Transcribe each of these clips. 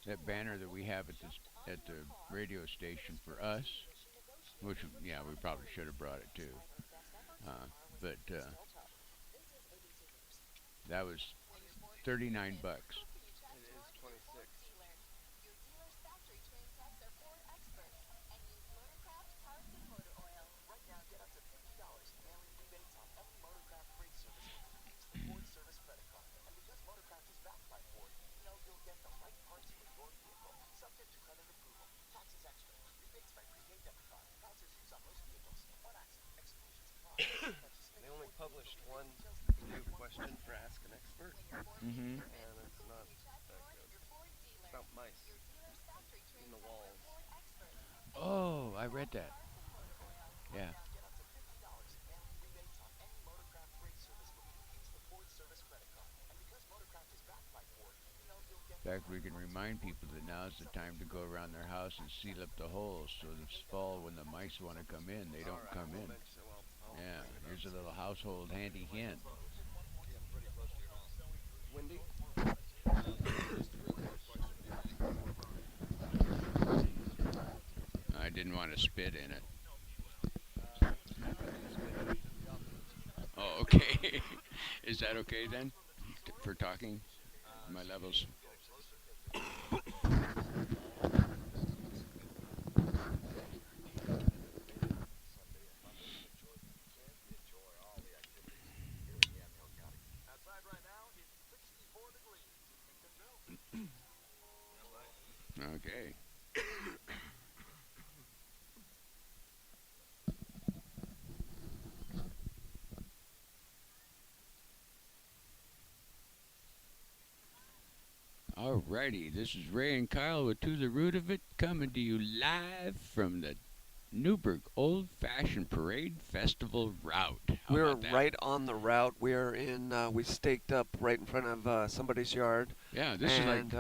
that banner that we have at the radio station for us, which yeah we probably should have brought it too, but that was $39. It is 26. They only published one new question for Ask an Expert, Mm-hmm. and it's not that good. It's about mice in the walls. Oh, I read that. Yeah. In fact, we can remind people that now's the time to go around their house and seal up the holes so this fall when the mice want to come in, they All don't right, come we'll in. mention. Well, I'll Yeah, bring it up. here's a little household handy hint. Windy. I didn't want to spit in it. Oh, okay. Is that okay then for talking? My levels. Okay. Alrighty, this is Ray and Kyle with To the Root of It, coming to you live from the Newberg Old Fashioned Parade Festival route. How We're about that? right on the route. We're in. We staked up right in front of somebody's yard, Yeah, this is like,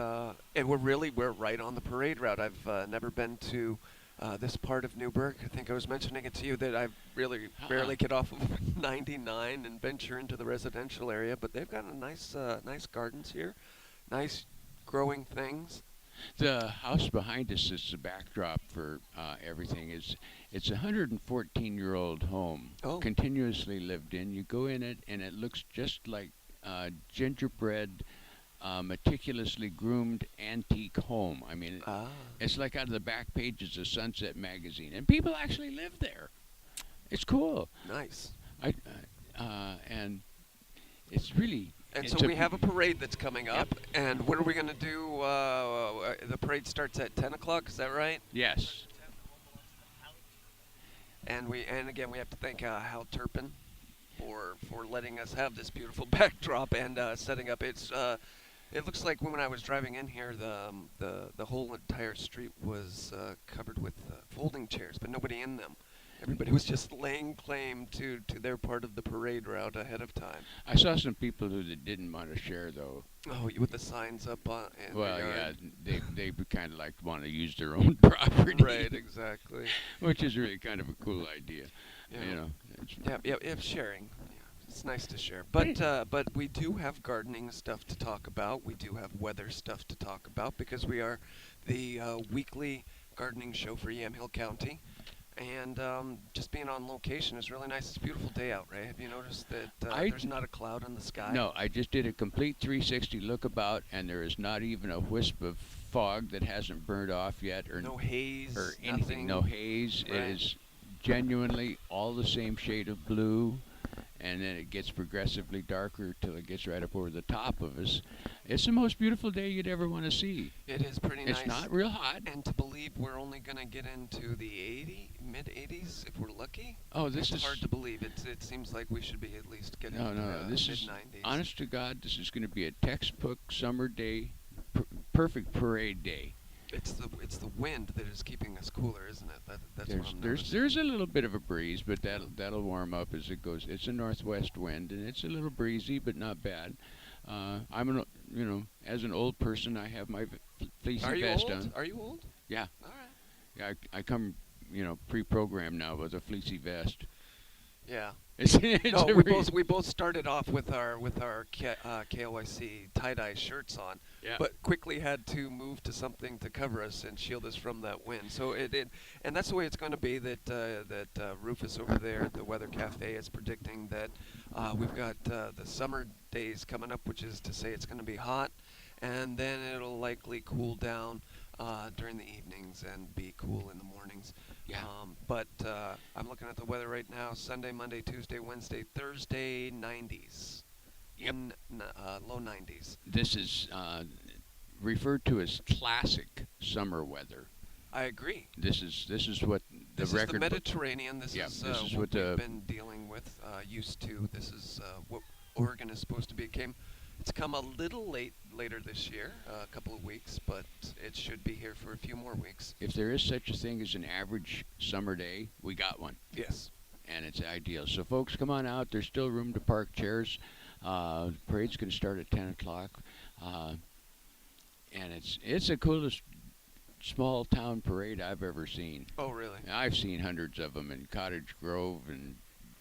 and we're right on the parade route. I've never been to this part of Newburgh. I think I was mentioning it to you that I really uh-uh. rarely get off of 99 and venture into the residential area. But they've got a nice gardens here, nice growing things. The house behind us is the backdrop for everything. It's a 114-year-old home, Oh, continuously lived in. You go in it, and it looks just like gingerbread, meticulously groomed antique home. I mean, ah, it's like out of the back pages of Sunset magazine, and people actually live there. It's cool. nice. And it's really And so it's a we have a parade that's coming yep. up. And what are we going to do? The parade starts at 10 o'clock. Is that right? Yes. And again we have to thank Hal Turpin for letting us have this beautiful backdrop and setting up. It looks like when I was driving in here, the whole entire street was covered with folding chairs, but nobody in them. Everybody was just laying claim to their part of the parade route ahead of time. I saw some people who that didn't want to share though. Oh, with the signs up in the Well, yeah, yard. they kind of like want to use their own property, Right, exactly. which is really kind of a cool idea. Yeah. You know, it's, Yeah, sharing. Yeah, it's nice to share. but it, But we do have gardening stuff to talk about. We do have weather stuff to talk about because we are the weekly gardening show for Yamhill County. And just being on location is really nice. It's a beautiful day out, right? Have you noticed that I there's not a cloud in the sky? no, I just did a complete 360 lookabout, and there is not even a wisp of fog that hasn't burned off yet, No haze, or anything. nothing. No haze. It Right. is genuinely all the same shade of blue, and then it gets progressively darker till it gets right up over the top of us. It's the most beautiful day you'd ever want to see. It is pretty It's nice. not real hot. And to believe we're only going to get into the mid 80s if we're lucky. Oh, this It's is hard to believe. It seems like we should be at least getting no. This mid is 90s. honest to God. This is going to be a textbook summer day, perfect parade day. It's the wind that is keeping us cooler, isn't it? That's what I'm There's noticing. there's a little bit of a breeze, but that'll warm up as it goes. It's a northwest wind, and it's a little breezy, but not bad. As an old person, I have my fleecy Are you vest old? on. Are you old? Yeah, All right. yeah. I come, pre-programmed now with a fleecy vest. Yeah. It's No, a we both started off with our KOIC tie dye shirts on, yeah. but quickly had to move to something to cover us and shield us from that wind. So and that's the way it's going to be. That Rufus over there at the Weather Cafe is predicting that we've got the summer days coming up, which is to say it's going to be hot, and then it'll likely cool down during the evenings and be cool in the mornings. Yeah. But I'm looking at the weather right now. Sunday, Monday, Tuesday, Wednesday, Thursday, 90s. Yep. Low 90s. This is referred to as classic summer weather. I agree. This is what the This is record the book. Mediterranean. This Yeah, is, this is what what the we've been dealing with, used to. This is what Oregon is supposed to be. It's come a little later this year, a couple of weeks, but it should be here for a few more weeks. if there is such a thing as an average summer day, we got one, Yes. and it's ideal. So, folks, come on out. There's still room to park chairs. The parade's going to start at 10 o'clock, and it's the coolest small town parade I've ever seen. Oh, really? I've seen hundreds of them in Cottage Grove and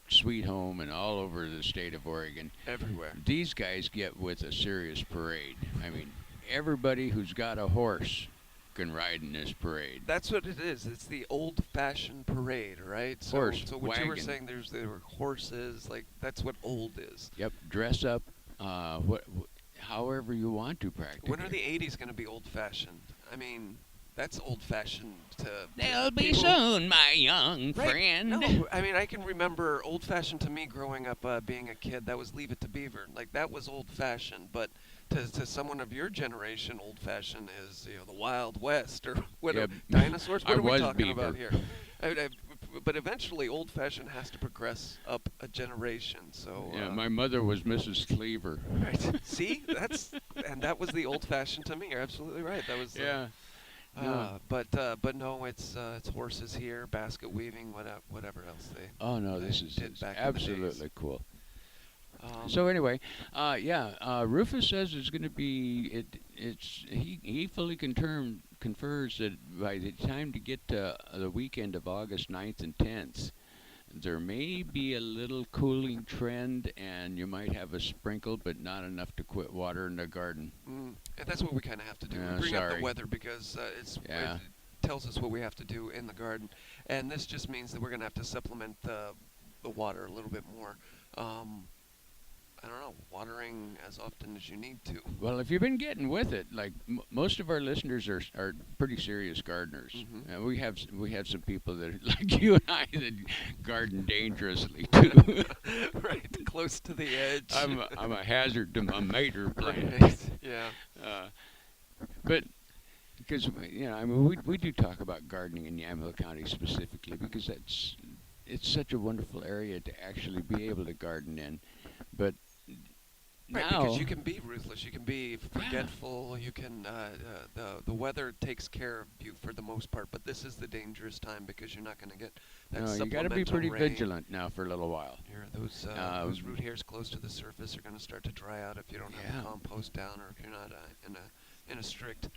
Sweet Home and all over the state of Oregon. Everywhere. These guys get with a serious parade. I mean, everybody who's got a horse can ride in this parade. That's what it is. It's the old-fashioned parade, right? Horse, So what you were wagon. saying, there were horses. Like that's what old is. Yep, dress up, however you want to practically. When are the '80s going to be old-fashioned? I mean, that's old-fashioned to. They'll be people. soon, my young Right. friend. No, I mean I can remember old-fashioned to me growing up, being a kid. That was Leave It to Beaver. Like that was old-fashioned, but to someone of your generation, old-fashioned is the Wild West or whatever. Yep. Dinosaurs. What I are we was talking Beaver. about here? But eventually, old-fashioned has to progress up a generation. So Yeah, my mother was Mrs. Cleaver. right. See, that was the old-fashioned to me. You're absolutely right. That was Yeah. No. But no, it's horses here, basket weaving, whatever else they. Oh no, they this is did it's back in the days. absolutely cool. Um, So anyway, Rufus says it's going to be he fully confers that by the time to get to the weekend of August 9th and 10th, there may be a little cooling trend, and you might have a sprinkle, but not enough to quit watering the garden. and that's what we kind of have to do. Yeah, We bring up sorry. the weather because Yeah. it tells us what we have to do in the garden, and this just means that we're going to have to supplement the water a little bit more. I don't know, watering as often as you need to. Well, if you've been getting with it, like most of our listeners are pretty serious gardeners. Mhm. We have some people that like you and I that garden dangerously too. Right, close to the edge. I'm a hazard to my mater plant. Right. Yeah. But because I mean we do talk about gardening in Yamhill County specifically because it's such a wonderful area to actually be able to garden in. But Right, now because you can be ruthless, you can be forgetful, you can the weather takes care of you for the most part, but this is the dangerous time because you're not going to get that you got to be supplemental pretty rain. vigilant now for a little while. Those root hairs close to the surface are going to start to dry out if you don't have Yeah. the compost down or if you're not in a strict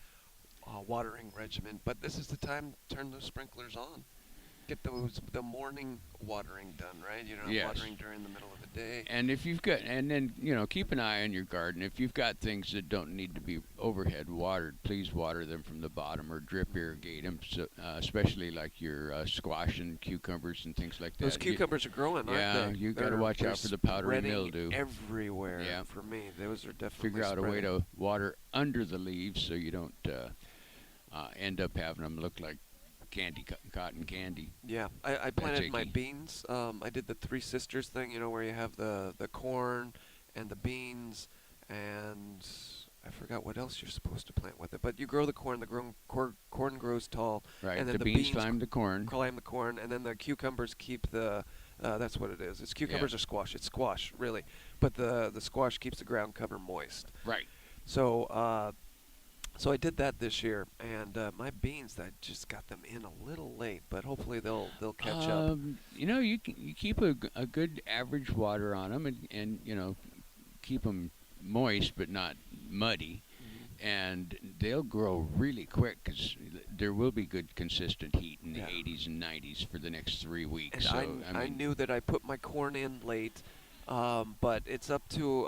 watering regimen. But this is the time to turn those sprinklers on. Get the morning watering done, right? You're not Yes. watering during the middle of the day. And if you've got, and then keep an eye on your garden. If you've got things that don't need to be overhead watered, please water them from the bottom or drip irrigate them. So, especially like your squash and cucumbers and things like that. Those cucumbers are growing, aren't yeah, they? you got to They're- watch they're out for the powdery spreading mildew. everywhere. Yeah. For me, those are definitely Figure out a way spreading. to water under the leaves so you don't end up having them look like cotton candy. Yeah, I planted my icky. beans. I did the Three Sisters thing, where you have the corn and the beans, and I forgot what else you're supposed to plant with it. But you grow the corn. Corn grows tall, Right. and then the the beans beans climb the corn. climb the corn, and then the cucumbers keep the. That's what it is. It's cucumbers or squash. It's squash, really, but the squash keeps the ground cover moist. Right. So. So I did that this year, and my beans, I just got them in a little late, but hopefully they'll catch up. You keep a good average water on them, and keep them moist but not muddy, and they'll grow really quick because there will be good consistent heat in the Yeah. 80s and 90s for the next 3 weeks. And So I I mean, knew that I put my corn in late, but it's up to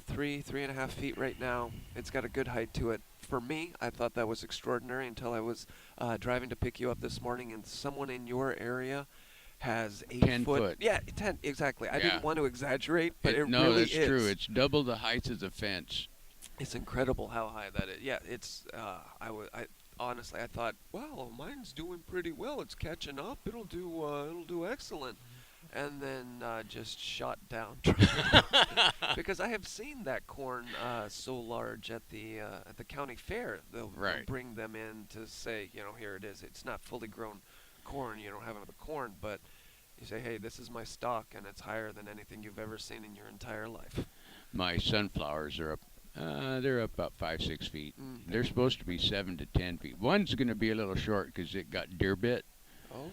3.5 feet right now. It's got a good height to it. For me, I thought that was extraordinary until I was driving to pick you up this morning, and someone in your area has 8 foot. 10 foot. Yeah, 10 exactly. I didn't Yeah. want to exaggerate, but it No, really that's true. is. It's double the height of the fence. It's incredible how high that is. Yeah, it's. I honestly, I thought, wow, mine's doing pretty well. It's catching up. It'll do excellent. And then just shot down because I have seen that corn so large at the county fair. They'll Right. bring them in to say, here it is. It's not fully grown corn. You don't have the corn, but you say, hey, this is my stock, and it's higher than anything you've ever seen in your entire life. My sunflowers are up. They're up about 5, 6 feet. Mm. They're supposed to be 7 to 10 feet. One's going to be a little short because it got deer bit. Oh,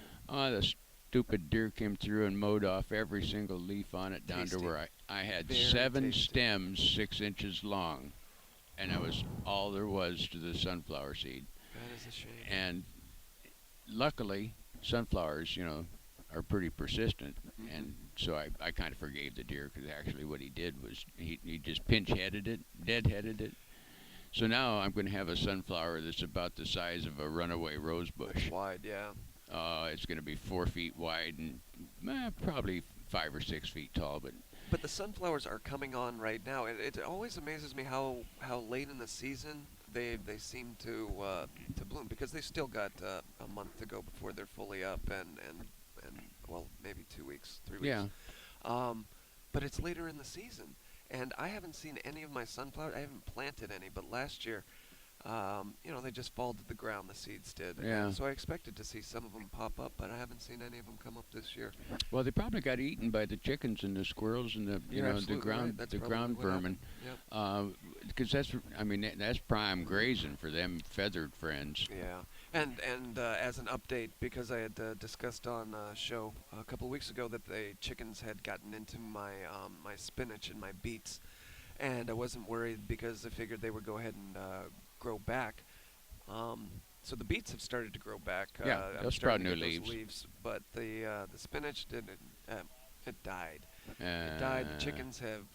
The stupid deer came through and mowed off every single leaf on it down to tasty. where I had Very 7 tasty. stems 6 inches long, and that was all there was to the sunflower seed. That is a shame. And luckily, sunflowers, are pretty persistent, Mhm. and so I kind of forgave the deer because actually what he did was he just pinch-headed it, dead-headed it. So now I'm going to have a sunflower that's about the size of a runaway rose bush. That's wide, yeah. It's going to be 4 feet wide and probably 5 or 6 feet tall, but But the sunflowers are coming on right now. It always amazes me how late in the season they seem to bloom because they still got a month to go before they're fully up and well maybe 2 weeks, 3 weeks. yeah. But it's later in the season, and I haven't seen any of my sunflowers. I haven't planted any, but last year, they just fall to the ground. The seeds did. Yeah. And so I expected to see some of them pop up, but I haven't seen any of them come up this year. Well, they probably got eaten by the chickens and the squirrels and the You're the absolutely ground right. That's the probably ground what vermin. happened. Yep. Because that's prime grazing for them feathered friends. Yeah, and as an update, because I had discussed on a show a couple of weeks ago that the chickens had gotten into my spinach and my beets, and I wasn't worried because I figured they would go ahead and grow back. So the beets have started to grow back. Yeah, I'm they'll sprout starting to new get those leaves. but the spinach didn't. It died. It Uh, died. The chickens have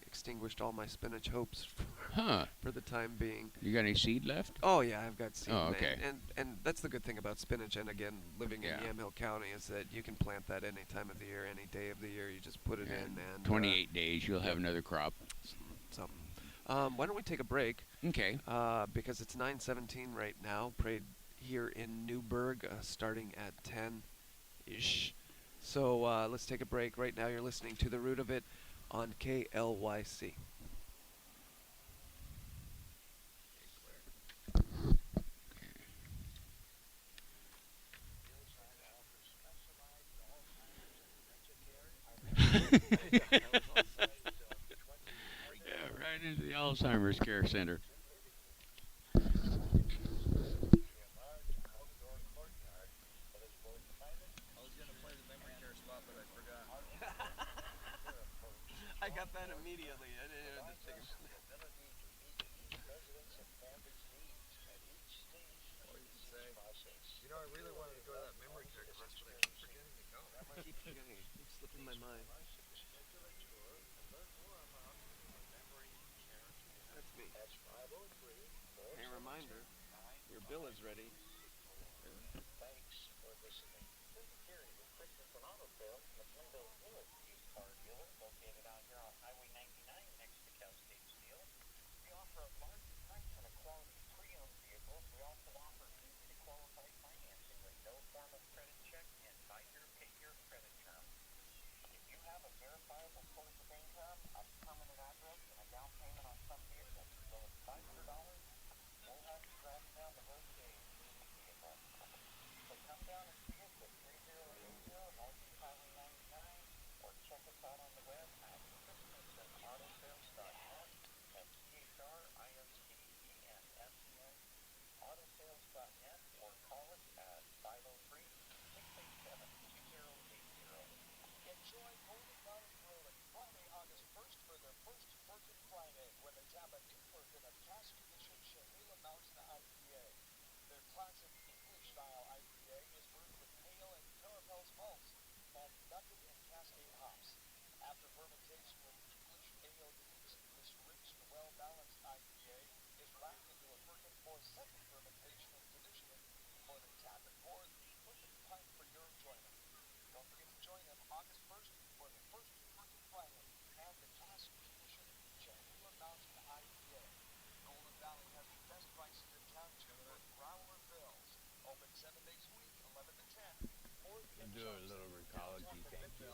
extinguished all my spinach hopes Huh. for the time being. You got any seed left? Oh yeah, I've got seed. Oh, okay. And that's the good thing about spinach. And again, living Yeah. in Yamhill County is that you can plant that any time of the year, any day of the year. You just put it in and 28 days, you'll have yep. another crop. Something. Why don't we take a break? Okay. Because it's 9:17 right now. Parade here in Newberg, starting at 10-ish. So let's take a break. Right now, you're listening to The Root of It on KLYC. Yeah, right into the Alzheimer's Care Center. I got that immediately. I didn't even think of keep forgetting. It keeps slipping my mind. That's me. Hey, reminder, your bill is ready. Do a little recology, thank you.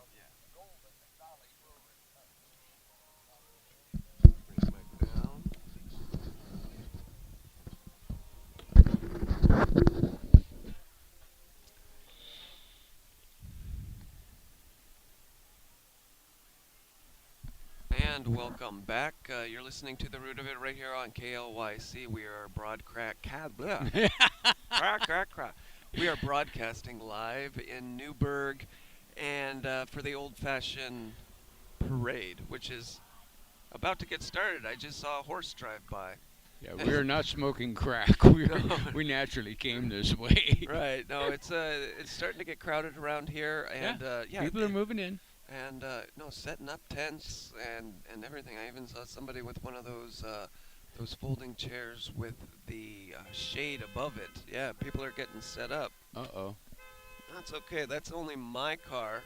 Bring it back down. And welcome back. You're listening to The Root of It right here on KLYC. We are We are broadcasting live in Newberg and for the Old Fashioned Parade, which is about to get started. I just saw a horse drive by. Yeah, we are not smoking crack. We No. we naturally came this way. Right. No, it's starting to get crowded around here, and yeah, People are moving in. and no, setting up tents and everything. I even saw somebody with one of those folding chairs with the shade above it. Yeah, people are getting set up. Uh-oh. That's okay. That's only my car,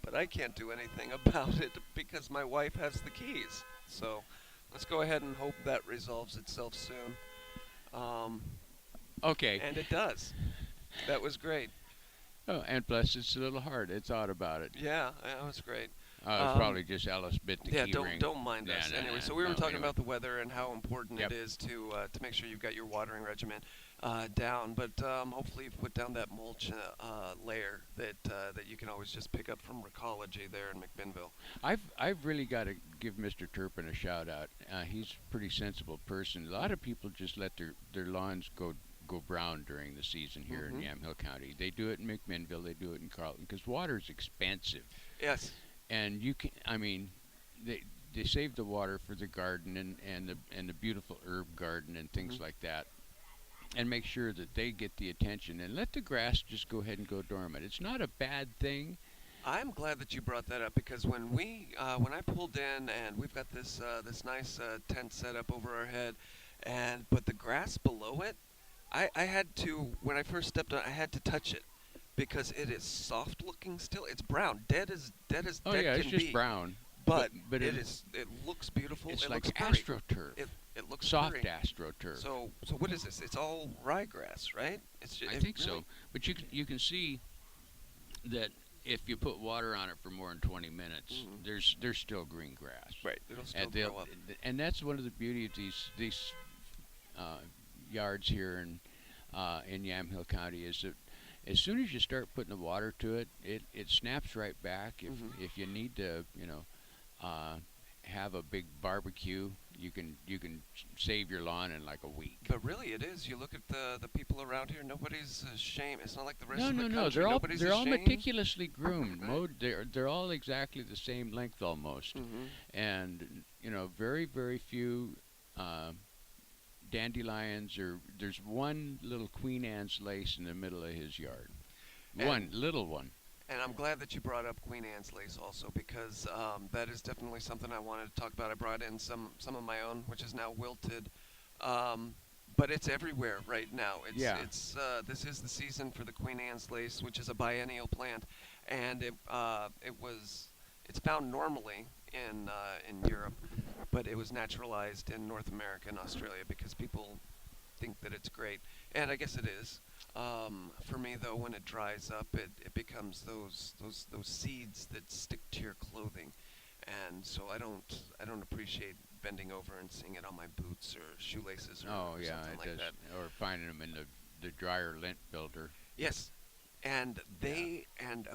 but I can't do anything about it because my wife has the keys. So let's go ahead and hope that resolves itself soon. Um, Okay. and it does. That was great. Oh, and plus it's a little hard. It's odd about it. Yeah, that was great. It's probably just Ellis bit the Yeah, key don't ring. don't mind us. Nah, Anyway, nah, so we were no, talking anyway. about the weather and how important Yep. it is to make sure you've got your watering regimen down. But hopefully you've put down that mulch layer that you can always just pick up from Recology there in McMinnville. I've really got to give Mr. Turpin a shout out. He's a pretty sensible person. A lot of people just let their lawns go brown during the season here in Mhm. Yamhill County. They do it in McMinnville. They do it in Carlton because water's expensive, Yes. and you can. I mean, they save the water for the garden and the beautiful herb garden and things Mhm. like that, and make sure that they get the attention and let the grass just go ahead and go dormant. It's not a bad thing. I'm glad that you brought that up because when I pulled in and we've got this nice tent set up over our head, but the grass below it, I had to when I first stepped on, I had to touch it because it is soft looking still. It's brown, dead as Oh dead yeah, it's can just be. brown. But it it looks beautiful. it's It like looks pretty. astroturf, It looks soft pretty. astroturf. So what is this? It's all ryegrass, right? It's just, I think so, but you can see that if you put water on it for more than 20 minutes, Mhm. there's still green grass. Right. It'll still And grow up. that's one of the beauty of these uh, yards here in Yamhill County is that as soon as you start putting the water to it, it snaps right back. Mhm. If you need to, uh, have a big barbecue, you can save your lawn in like a week. But really, it is. You look at the people around here. Nobody's ashamed. It's not like the rest No, of no, the no. country. Nobody's They're all ashamed. meticulously groomed, Right. mowed. They're all exactly the same length almost, Mhm. and very few dandelions. Or there's one little Queen Anne's lace in the middle of his yard. One And little one. and I'm glad that you brought up Queen Anne's lace also because that is definitely something I wanted to talk about. I brought in some of my own, which is now wilted. Um, but it's everywhere right now. Yeah. This is the season for the Queen Anne's lace, which is a biennial plant, and it's found normally in Europe, but it was naturalized in North America and Australia because people think that it's great, and I guess it is. For me, though, when it dries up, it becomes those seeds that stick to your clothing, and so I don't appreciate bending over and seeing it on my boots or shoelaces or, Oh or yeah, something it like does. that. Or finding them in the dryer lint builder. Yes, and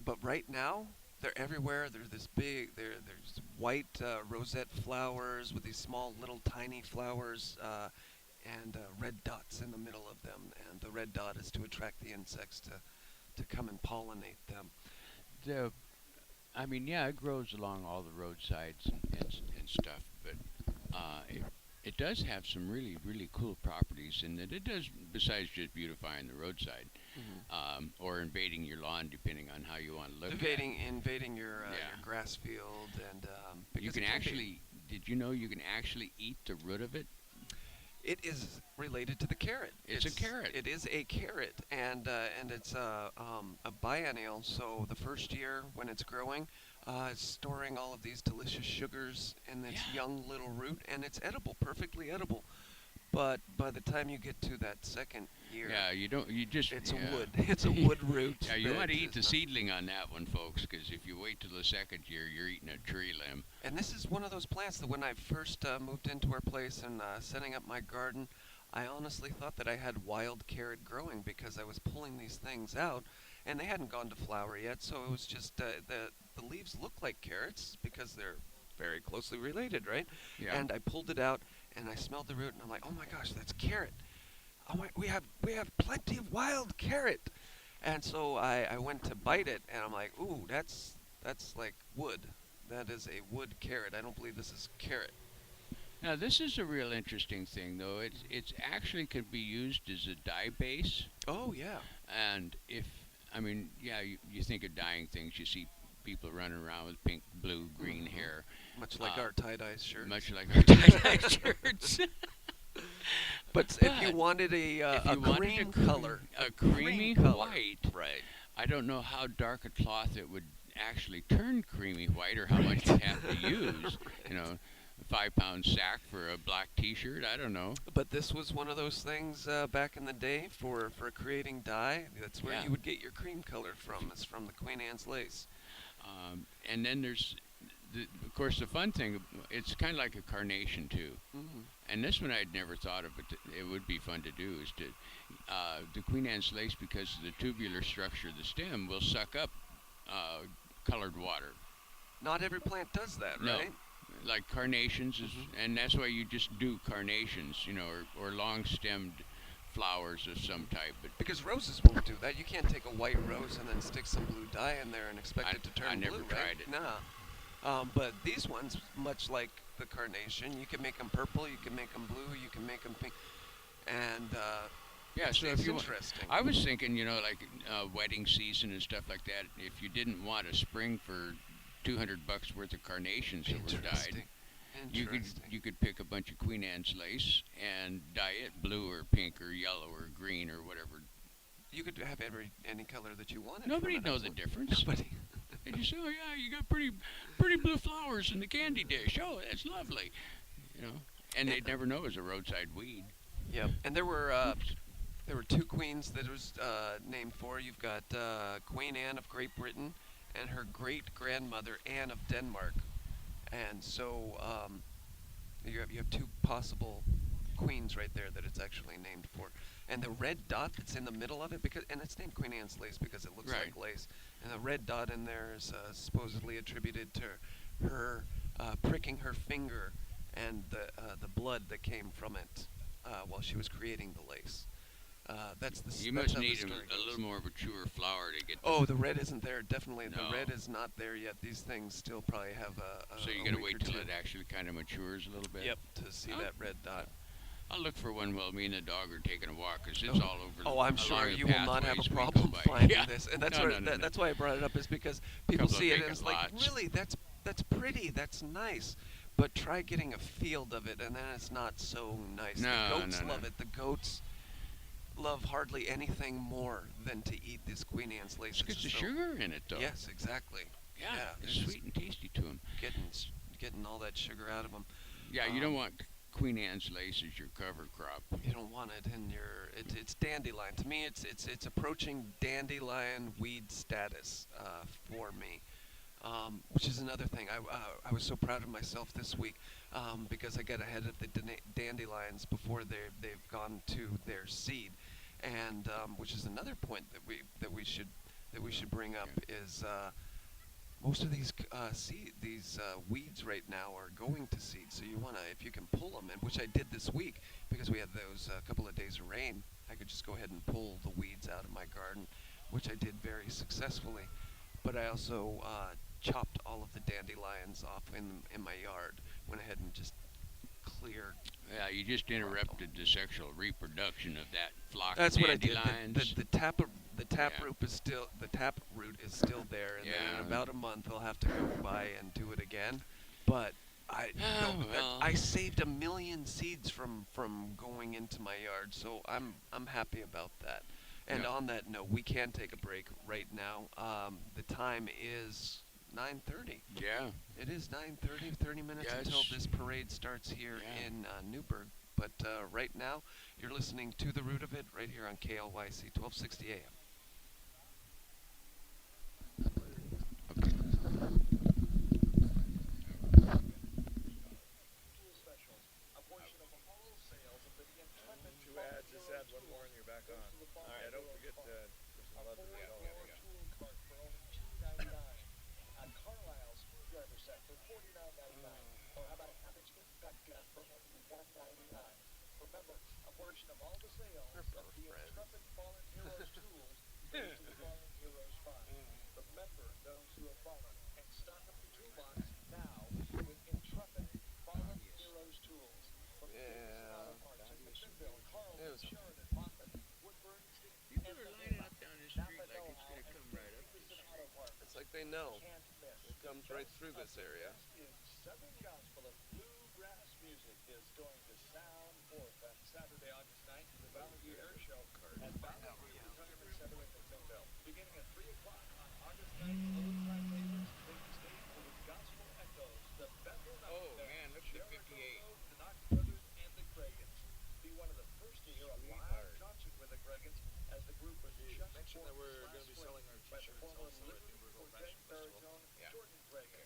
but right now they're everywhere. They're this big. There's white rosette flowers with these small little tiny flowers. And red dots in the middle of them, and the red dot is to attract the insects to come and pollinate them. The I mean, yeah, it grows along all the roadsides and stuff, but uh, it, it does have some really, really cool properties in that it does, besides just beautifying the roadside, Hmm. or invading your lawn, depending on how you want to look at it. Invading your Yeah. grass field, and You because can it can be. actually, did you know you can actually eat the root of it? It is related to the carrot. It's a carrot. It is a carrot, and it's a biennial. So the first year when it's growing, it's storing all of these delicious sugars in its Yeah. young little root, and it's edible, perfectly edible. But by the time you get to that second year, Yeah, you don't, you just, it's a yeah. wood. It's a wood root. Yeah, you want that to eat is the not. seedling on that one, folks, because if you wait till the second year, you're eating a tree limb. And this is one of those plants that when I first moved into our place and setting up my garden, I honestly thought that I had wild carrot growing because I was pulling these things out, and they hadn't gone to flower yet. So it was just the leaves look like carrots because they're very closely related, right? Yeah. And I pulled it out and I smelled the root and I'm like, oh my gosh, that's carrot. Oh my, we have plenty of wild carrot. And so I went to bite it and I'm like, ooh, that's like wood. That is a wood carrot. I don't believe this is carrot. Now this is a real interesting thing, though. It's actually could be used as a dye base, Oh yeah. and if I mean, yeah, you think of dyeing things, you see people running around with pink, blue, green Hmm. hair, Much like uh, our tie-dye shirts. much like our tie-dye shirts. But if you But wanted if a you wanted cream color, a creamy color, white, right? I don't know how dark a cloth it would actually turn creamy white, or how much you'd have to use. You Right. know, a 5 pound sack for a black T-shirt. I don't know. But this was one of those things back in the day for creating dye. That's where Yeah. you would get your cream color from. Is from the Queen Anne's lace. And then there's, of course, the fun thing. It's kind of like a carnation too. Hmm. And this one I'd never thought of, but it would be fun to do. Is to the Queen Anne's lace, because of the tubular structure of the stem, will suck up uh, colored water. Not every plant does that, No, right? like carnations is, Hmm. and that's why you just do carnations, or long-stemmed flowers of some type. But Because roses won't do that. You can't take a white rose and then stick some blue dye in there and expect I, it to turn I never blue, right? tried it. Nah. But these ones, much like the carnation, you can make them purple, you can make them blue, you can make them pink, and Yeah, so it's if you want, interesting. I was thinking, like wedding season and stuff like that. If you didn't want a spring for $200 worth of carnations that were dyed, Interesting. you could Interesting. you could pick a bunch of Queen Anne's lace and dye it blue or pink or yellow or green or whatever. You could have any color that you wanted. Nobody'd from it, know the absolutely. difference. Nobody. They just say, "Oh yeah, you got pretty blue flowers in the candy dish. Oh, that's lovely," you know. And they'd never know it was a roadside weed. Yep. And there were Oops. there were two queens that it was named for. You've got Queen Anne of Great Britain and her great grandmother Anne of Denmark. And so you have two possible queens right there that it's actually named for. And the red dot that's in the middle of it, and it's named Queen Anne's lace because it looks Right. like lace. And the red dot in there is supposedly attributed to her pricking her finger and the blood that came from it while she was creating the lace. You That's must how the need story a goes. little more mature flower to get. Oh, the red isn't there. Definitely, the No. red is not there yet. These things still probably have So you a gotta week wait or till two. it actually kind of matures a little bit. Yep, to see Oh. that red dot. I'll look for one while me and the dog are taking a walk, 'cause it's Oh. all over. Oh, I'm along sure the you will not have a pathways we go problem by. finding Yeah. this, and that's No, why no, no, no. that's why I brought it up is because people Couple of see it and vacant it's like, lots. really, that's pretty, that's nice, but try getting a field of it, and then it's not so nice. No, The goats no, no. love it. The goats love hardly anything more than to eat this Queen Anne's lace. It's got It's the so- sugar in it, though. Yes, exactly. Yeah, yeah, it's it's- sweet and tasty to them. Getting all that sugar out of them. Yeah, you don't want Queen Anne's lace as your cover crop. You don't want it in your. It's dandelion. To me, it's approaching dandelion weed status for me, which is another thing. I was so proud of myself this week because I got ahead of the dandelions before they've gone to their seed, and which is another point that we should bring up is. Most of these weeds right now are going to seed, so you wanna, if you can pull them, and which I did this week because we had those couple of days of rain. I could just go ahead and pull the weeds out of my garden, which I did very successfully. But I also chopped all of the dandelions off in my yard. Went ahead and just clear Yeah, you just interrupted the sexual reproduction of that flock of That's what I did. The, dandelions. the, the tap the tap Yeah, root is still the tap root is still there, and then in yeah. about a month I'll have to go by and do it again. But I the, Oh, well, I saved a million seeds from going into my yard, so I'm happy about that. And yeah, on that note, we can take a break right now. The time is 9:30. yeah, It is 9:30, 30 minutes yeah, until this parade starts here yeah. in Newberg. But right now, you're listening to The Root of It right here on KLYC 1260 AM. Okay. Yeah. It was People are lining up down this street like it's gonna come right up this street. It's like they know. It comes right through this area. Oh man, look at the 58. Mention that we're going to be selling our t-shirts also at Newberg Old Fashioned Festival. Yeah. $20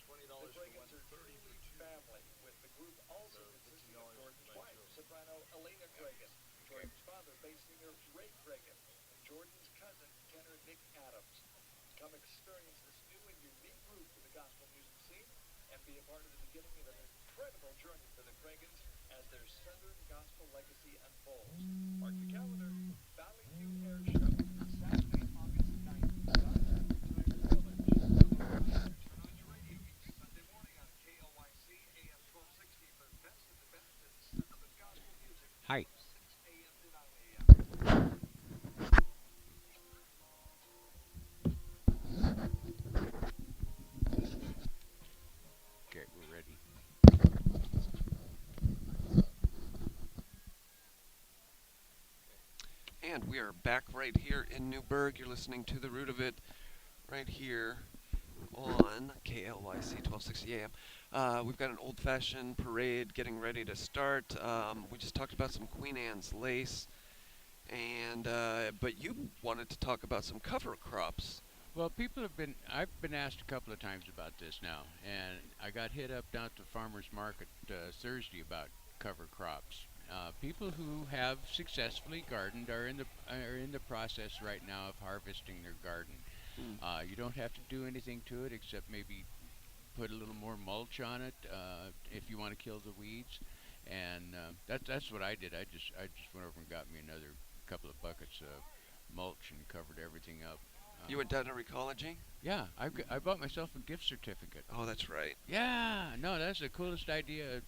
for one, 30 for two. So $15 for buy two. Okay. Mark the calendar. Hi. Okay, we're ready. And we are back right here in Newberg. You're listening to The Root of It right here on KLYC 1260 AM. We've got an old-fashioned parade getting ready to start. We just talked about some Queen Anne's lace, and but you wanted to talk about some cover crops. Well, I've been asked a couple of times about this now, and I got hit up down at the farmer's market Thursday about cover crops. People who have successfully gardened are in the process right now of harvesting their garden. Mm. You don't have to do anything to it except maybe put a little more mulch on it if you want to kill the weeds, and that's what I did. I just went over and got me another couple of buckets of mulch and covered everything up. You went down to Recology? Yeah, I bought myself a gift certificate. Oh, that's right. Yeah, no, that's the coolest idea.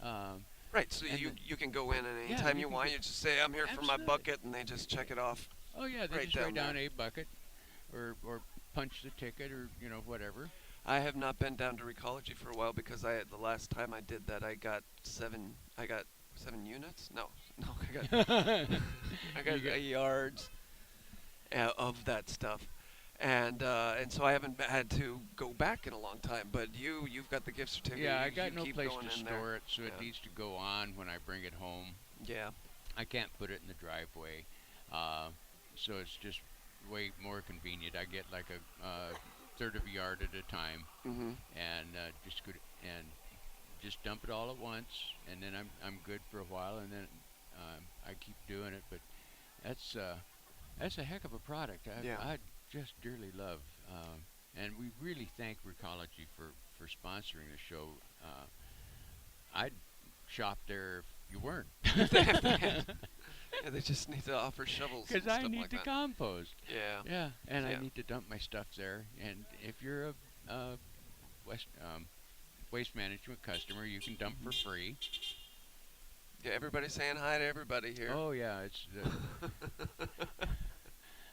Um, Right, so and you can go in and yeah, anytime you you can want, go, you just say, I'm here for my absolutely. bucket, and they just check it off Oh yeah, they right just down write down there. a bucket, or punch the ticket, or whatever. I have not been down to Recology for a while because the last time I did that, I got 7 units? No, no, I got You get, yards of that stuff. And so I haven't had to go back in a long time. But you've got the gift certificate. yeah, I You got no keep place going to in there. store it, so it Yeah. needs to go on when I bring it home. Yeah. I can't put it in the driveway, uh, so it's just way more convenient. I get like a third of a yard at a time, Mhm. and and just dump it all at once, and then I'm good for a while, and then I keep doing it. But that's uh, that's a heck of a product. Yeah. I just dearly love, and we really thank Recology for sponsoring the show. I'd shop there if you weren't. Yeah, they just need to offer shovels and Because I stuff need like to that. compost. Yeah. Yeah, and I Yeah. need to dump my stuff there. And if you're a West waste management customer, you can dump for free. Yeah, everybody's saying hi to everybody here. Oh yeah, it's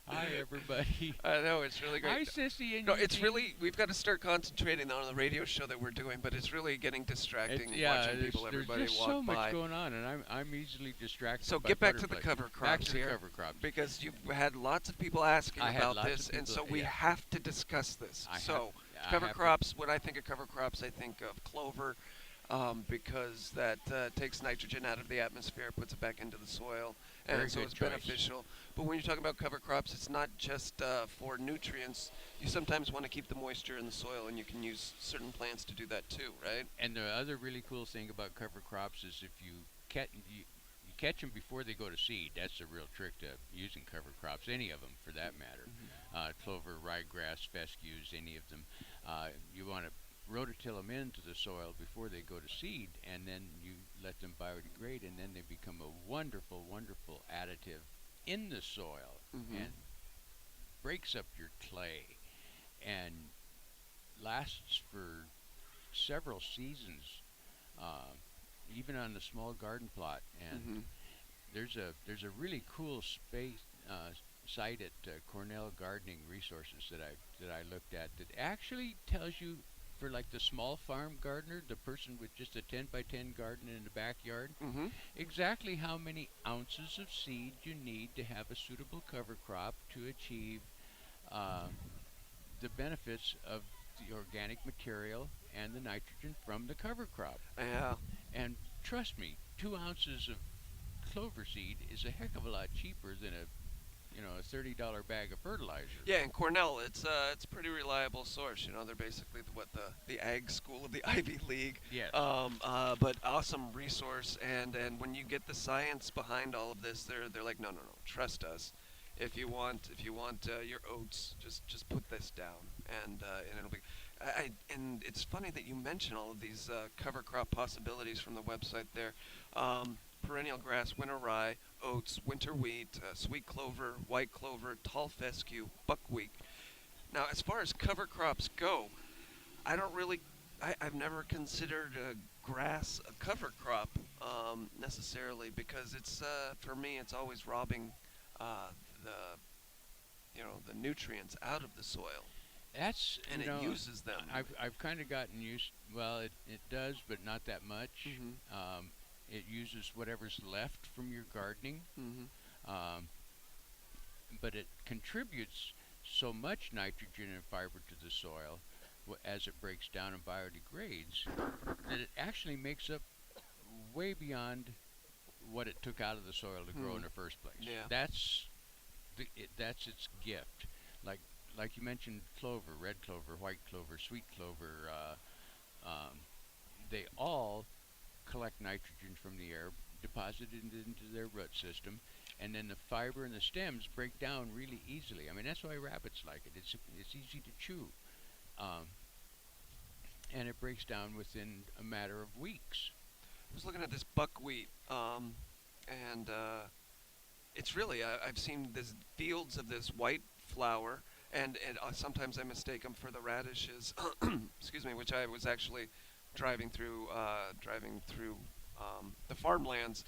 hi everybody. I know it's really great. Hi Sissy and No, it's Eugene. really we've got to start concentrating on the radio show that we're doing, but it's really getting It's distracting yeah. watching people, There's everybody just walk so much by. going on, and I'm easily distracted So by get back to the butterflies. cover Back crops to the here, cover crops. because you've had lots of people asking I had about lots this, of and people. so we Yeah, have to discuss this. I have. So I cover have to. crops. When I think of cover crops, I think of clover, because that takes nitrogen out of the atmosphere, puts it back into the soil, and Very so good it's choice. beneficial. But when you're talking about cover crops, it's not just for nutrients. You sometimes want to keep the moisture in the soil, and you can use certain plants to do that too, right? And the other really cool thing about cover crops is if you catch them before they go to seed. That's the real trick to using cover crops. Any of them, for that matter, clover, ryegrass, fescues, any of them. You want to rototill them into the soil before they go to seed, and then you let them biodegrade, and then they become a wonderful, wonderful additive in the soil Mm-hmm. and breaks up your clay and lasts for several seasons, uh, even on the small garden plot. And Mm-hmm. there's a really cool space site at Cornell Gardening Resources that I looked at that actually tells you for like the small farm gardener, the person with just a 10 by 10 garden in the backyard, Mm-hmm. exactly how many ounces of seed you need to have a suitable cover crop to achieve uh, the benefits of the organic material and the nitrogen from the cover crop. Yeah. And trust me, 2 ounces of clover seed is a heck of a lot cheaper than a $30 bag of fertilizer. Yeah, and Cornell, it's a pretty reliable source. You know, they're basically the ag school of the Ivy League. Yes. But awesome resource, and when you get the science behind all of this, they're like, no, no, no, trust us. If you want your oats, just put this down, and it'll be. And it's funny that you mention all of these cover crop possibilities from the website there. Perennial grass, winter rye, oats, winter wheat, sweet clover, white clover, tall fescue, buckwheat. Now, as far as cover crops go, I don't really, I've never considered grass a cover crop necessarily, because it's for me it's always robbing uh, the the nutrients out of the soil, That's and it uses them. I've kind of gotten used. Well, it does, but not that much. Mhm. It uses whatever's left from your gardening, Mhm. um, but it contributes so much nitrogen and fiber to the soil as it breaks down and biodegrades that it actually makes up way beyond what it took out of the soil to grow Hmm. in the first place. Yeah. That's its gift. Like like you mentioned, clover, red clover, white clover, sweet clover. They all collect nitrogen from the air, deposit it into their root system, and then the fiber and the stems break down really easily. I mean, that's why rabbits like it. It's easy to chew, um, and it breaks down within a matter of weeks. I was looking at this buckwheat, and it's really I've seen this fields of this white flour, and sometimes I mistake them for the radishes. Excuse me, which I was actually driving through the farmlands.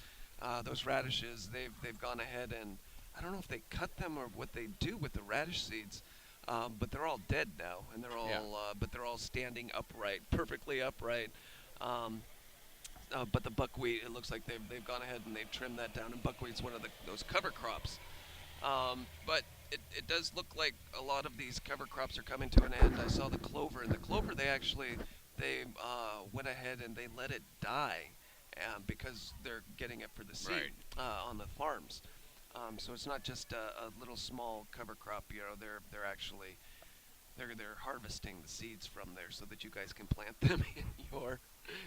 Those radishes, they've gone ahead, and I don't know if they cut them or what they do with the radish seeds. But they're all dead now, and Yeah. but they're all standing upright, perfectly upright. Um, but the buckwheat, it looks like they've gone ahead and they've trimmed that down. And buckwheat's one of those cover crops. But it does look like a lot of these cover crops are coming to an end. I saw the clover, and the clover they went ahead and they let it die, because they're getting it for the seed Right. on the farms. So it's not just a little small cover crop. You know, they're actually they're harvesting the seeds from there so that you guys can plant them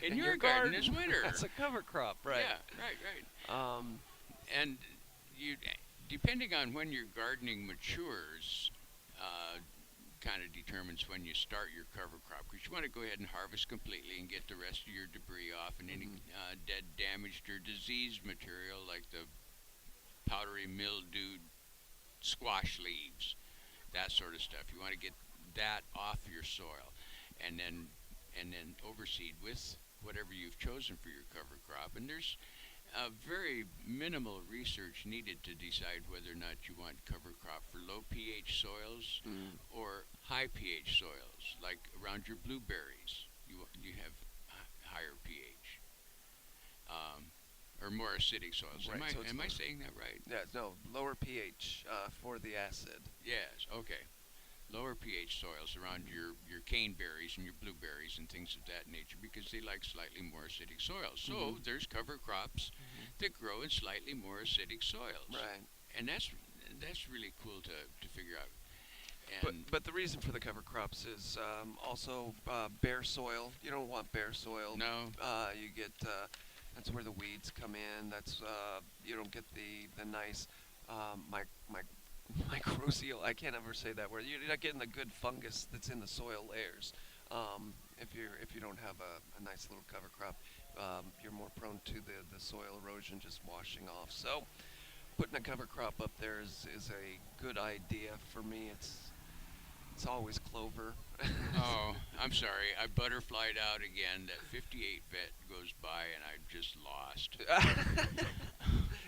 In in your garden this winter. That's a cover crop, right? Yeah, right. Um, And you, depending on when your gardening matures, kind of determines when you start your cover crop. Because you want to go ahead and harvest completely and get the rest of your debris off and any Mhm. dead, damaged, or diseased material like the powdery mildewed squash leaves, that sort of stuff. You want to get that off your soil, and then overseed with whatever you've chosen for your cover crop. And there's very minimal research needed to decide whether or not you want cover crop for low pH soils Mm. or high pH soils, like around your blueberries. You have higher pH or more acidic soils. Right. So it's Am I saying that right? yeah, no, lower pH for the acid. Yes. Okay. Lower pH soils around your caneberries and your blueberries and things of that nature because they like slightly more acidic soils. So Mhm. there's cover crops that grow in slightly more acidic soils, Right. and that's really cool to figure out. But And but the reason for the cover crops is also bare soil. You don't want bare soil. no, You get that's where the weeds come in. That's you don't get the nice my mycorrhizal. I can't ever say that word. You're not getting the good fungus that's in the soil layers. If you don't have a nice little cover crop, you're more prone to the soil erosion just washing off. So putting a cover crop up there is a good idea for me. It's always clover. oh, I'm sorry, I butterflied out again. That 58 vet goes by, and I just lost.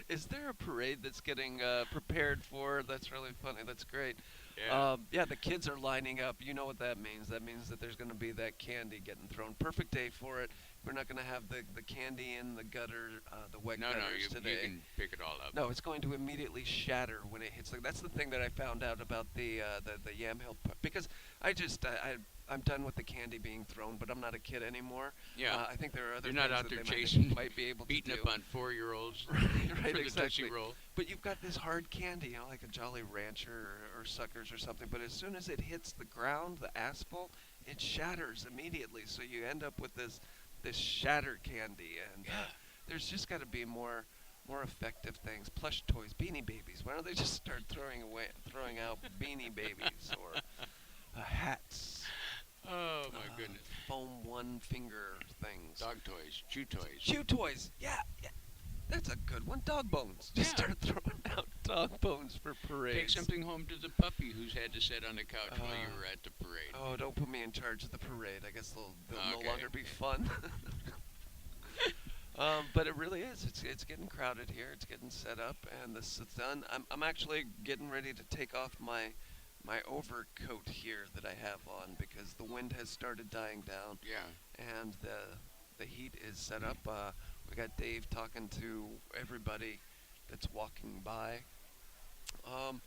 Is there a parade that's getting prepared for? That's really funny. That's great. Yeah. Yeah, the kids are lining up. You know what that means. That means that there's going to be that candy getting thrown. Perfect day for it. We're not going to have the candy in the gutter, the wet No, gutters you today. can pick it all up. No, it's going to immediately shatter when it hits. That's the thing that I found out about the Yamhill because I'm done with the candy being thrown, but I'm not a kid anymore. Yeah. I think there are other You're not things out that there they chasing, might be able beating to do. up on 4-year-olds right, for the exactly. Tootsie Roll. But you've got this hard candy, like a Jolly Rancher or Suckers or something. But as soon as it hits the ground, the asphalt, it shatters immediately. So you end up with this shattered candy, and Yeah. there's just got to be more effective things. Plush toys, Beanie Babies. Why don't they just start throwing out Beanie Babies or hats, Oh my goodness. foam one finger things, Dog toys, chew toys. chew toys. Yeah, yeah, that's a good one. Dog bones. Just Yeah. start throwing out dog bones for parades. Take something home to the puppy who's had to sit on the couch while you Uh, were at the parade. Oh, don't put me in charge of the parade. I guess they'll Okay. no longer be fun. But it really is. It's getting crowded here. It's getting set up, and this is done. I'm actually getting ready to take off my overcoat here that I have on because the wind has started dying down Yeah. and the heat is set up. We got Dave talking to everybody that's walking by. Um,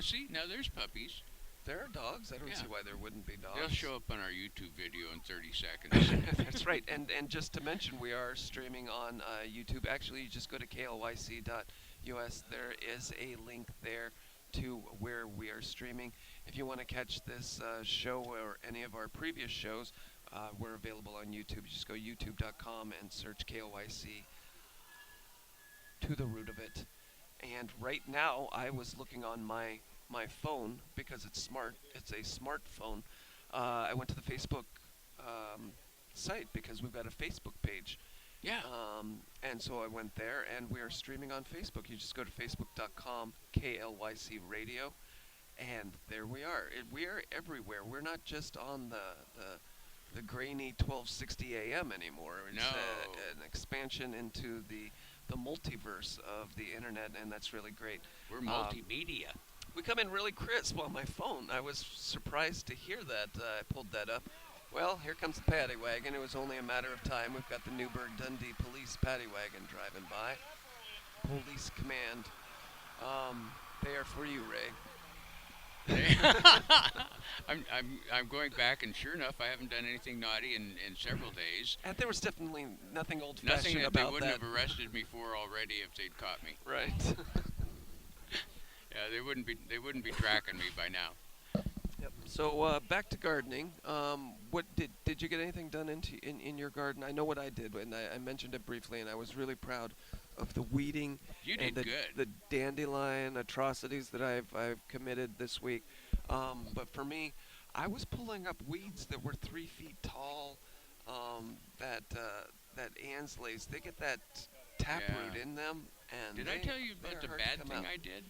See, now there's puppies. there are dogs. I don't Yeah. see why there wouldn't be dogs. They'll show up on our YouTube video in 30 seconds. That's right. And just to mention, we are streaming on YouTube. Actually, you just go to klyc.us. There is a link there to where we are streaming. If you want to catch this show or any of our previous shows, we're available on YouTube. Just go youtube.com and search KLYC to the root of it. And right now, I was looking on my phone because it's smart. It's a smartphone. I went to the Facebook site because we've got a Facebook page. Yeah. And so I went there, and we are streaming on Facebook. You just go to facebook.com, KLYC Radio, and there we are. We are everywhere. We're not just on the grainy 1260 AM anymore. It's No. an expansion into the multiverse of the internet, and that's really great. We're multimedia. We come in really crisp on my phone. I was surprised to hear that. I pulled that up. Well, here comes the paddy wagon. It was only a matter of time. We've got the Newberg Dundee Police paddy wagon driving by. Police command. They are for you, Ray. I'm going back, and sure enough, I haven't done anything naughty in several days. And there was definitely nothing Nothing old-fashioned that they about wouldn't that. have arrested me for already if they'd caught me. Right. Yeah, they wouldn't be tracking me by now. Yep. So back to gardening. What did you get anything done in your garden? I know what I did, and I mentioned it briefly, and I was really proud of the weeding You and did good. the dandelion atrocities that I've committed this week. But for me, I was pulling up weeds that were 3 feet tall. That Ansleys, they get that taproot Yeah. in them, and Did I tell you they're about the hard to bad come thing out. I did?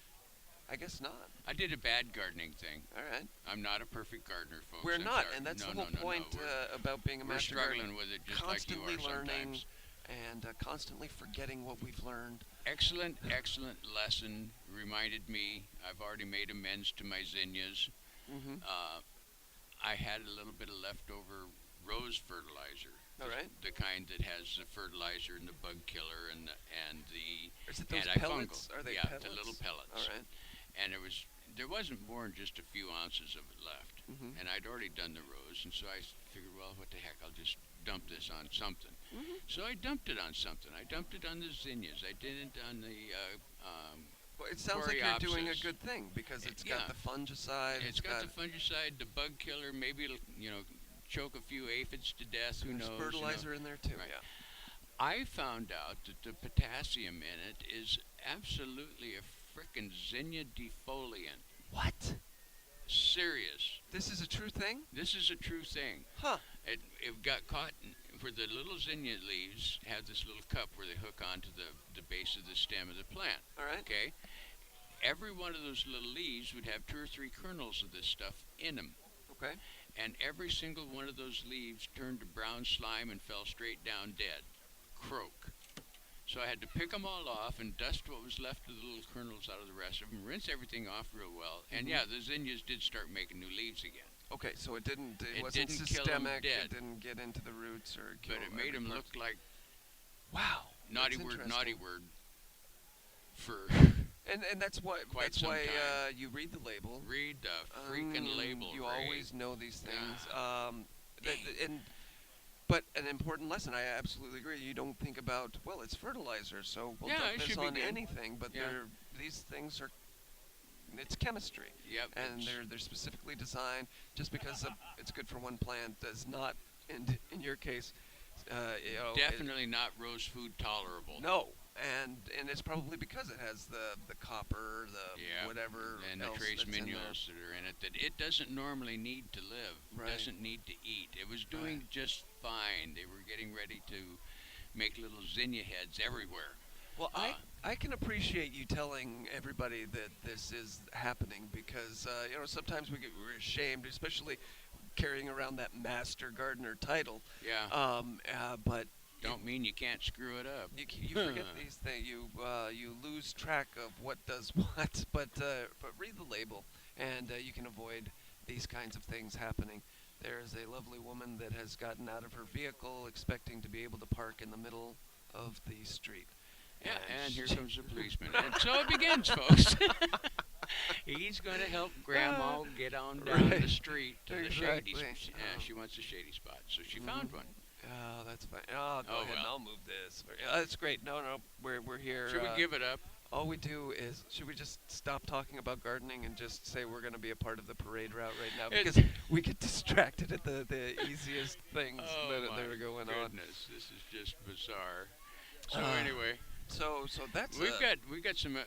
I guess not. I did a bad gardening thing. All right. I'm not a perfect gardener, folks. We're I'm not, sorry. and that's No, the no, whole no, no. point We're about being a we're master struggling gardener. with it just like you Constantly are learning sometimes. and constantly forgetting what we've learned. Excellent, excellent lesson. Reminded me. I've already made amends to my zinnias. Mm-hmm. Uh, I had a little bit of leftover rose fertilizer, All right. the kind that has the fertilizer and the bug killer and the Is it those antifungal. pellets? Are they Yeah, pellets? the little All pellets. right. And there wasn't more than just a few ounces of it left. Mm-hmm. And I'd already done the rose, and so I figured, well, what the heck? I'll just dump this on something. Mm-hmm. So I dumped it on something. I dumped it on the zinnias. I did it on the Well, it sounds like you're doing a coreopsis. good thing because it's got Yeah. the fungicide. It's got the fungicide, the bug killer. Maybe it'll choke a few aphids to death. Who there's knows? fertilizer in there too. Right. Yeah. I found out that the potassium in it is absolutely a frickin' zinnia defoliant. What? Serious. This is a true thing? This is a true thing. Huh. It got caught where the little zinnia leaves have this little cup where they hook onto the base of the stem of the plant. All right. Okay? Every one of those little leaves would have 2 or 3 kernels of this stuff in them. Okay. And every single one of those leaves turned to brown slime and fell straight down dead. Croak. So I had to pick them all off and dust what was left of the little kernels out of the rest of them, rinse everything off real well, and Mhm. yeah, the zinnias did start making new leaves again. Okay, so it didn't. It, It wasn't didn't kill 'em systemic. dead. It didn't get into the roots or kill. But it made every them part. look like Wow. naughty that's word, for And that's why Quite that's some why time. you read the label. read the freaking label. You Ray. always know these things. Dang. But an important lesson. I absolutely agree. You don't think about it's fertilizer, so we'll Yeah, dump it this should be on good. anything. But Yeah. these things are. It's chemistry, Yep. and it's- they're specifically designed. Just because it's good for one plant does not, in your case, definitely not rose food tolerable. no. And it's probably because it has the copper, the Yeah, whatever and the else trace that's in there. minerals that are in it that it doesn't normally need to live. Right. Doesn't need to eat. It was doing Right. just fine. They were getting ready to make little zinnia heads everywhere. Well, Uh, I can appreciate you telling everybody that this is happening because sometimes we're ashamed, especially carrying around that master gardener title. Yeah. But Don't mean you can't screw it up. you forget these things. You lose track of what does what. But read the label, and you can avoid these kinds of things happening. There is a lovely woman that has gotten out of her vehicle expecting to be able to park in the middle of the street. Yeah, and here she- comes the policeman. And so it begins, folks. He's going to help Grandma get on down the Right. street to the shady Exactly. spot. She wants a shady spot, so she found one. Oh, that's fine. Oh, go Oh, ahead and well. I'll move this. Yeah, that's great. No, we're here. Should we give it up? All we do is, should we just stop talking about gardening and just say we're going to be a part of the parade route right now? It- Because we get distracted at the easiest things Oh that my are going on. goodness, this is just bizarre. So Ah. anyway, So that's we've got some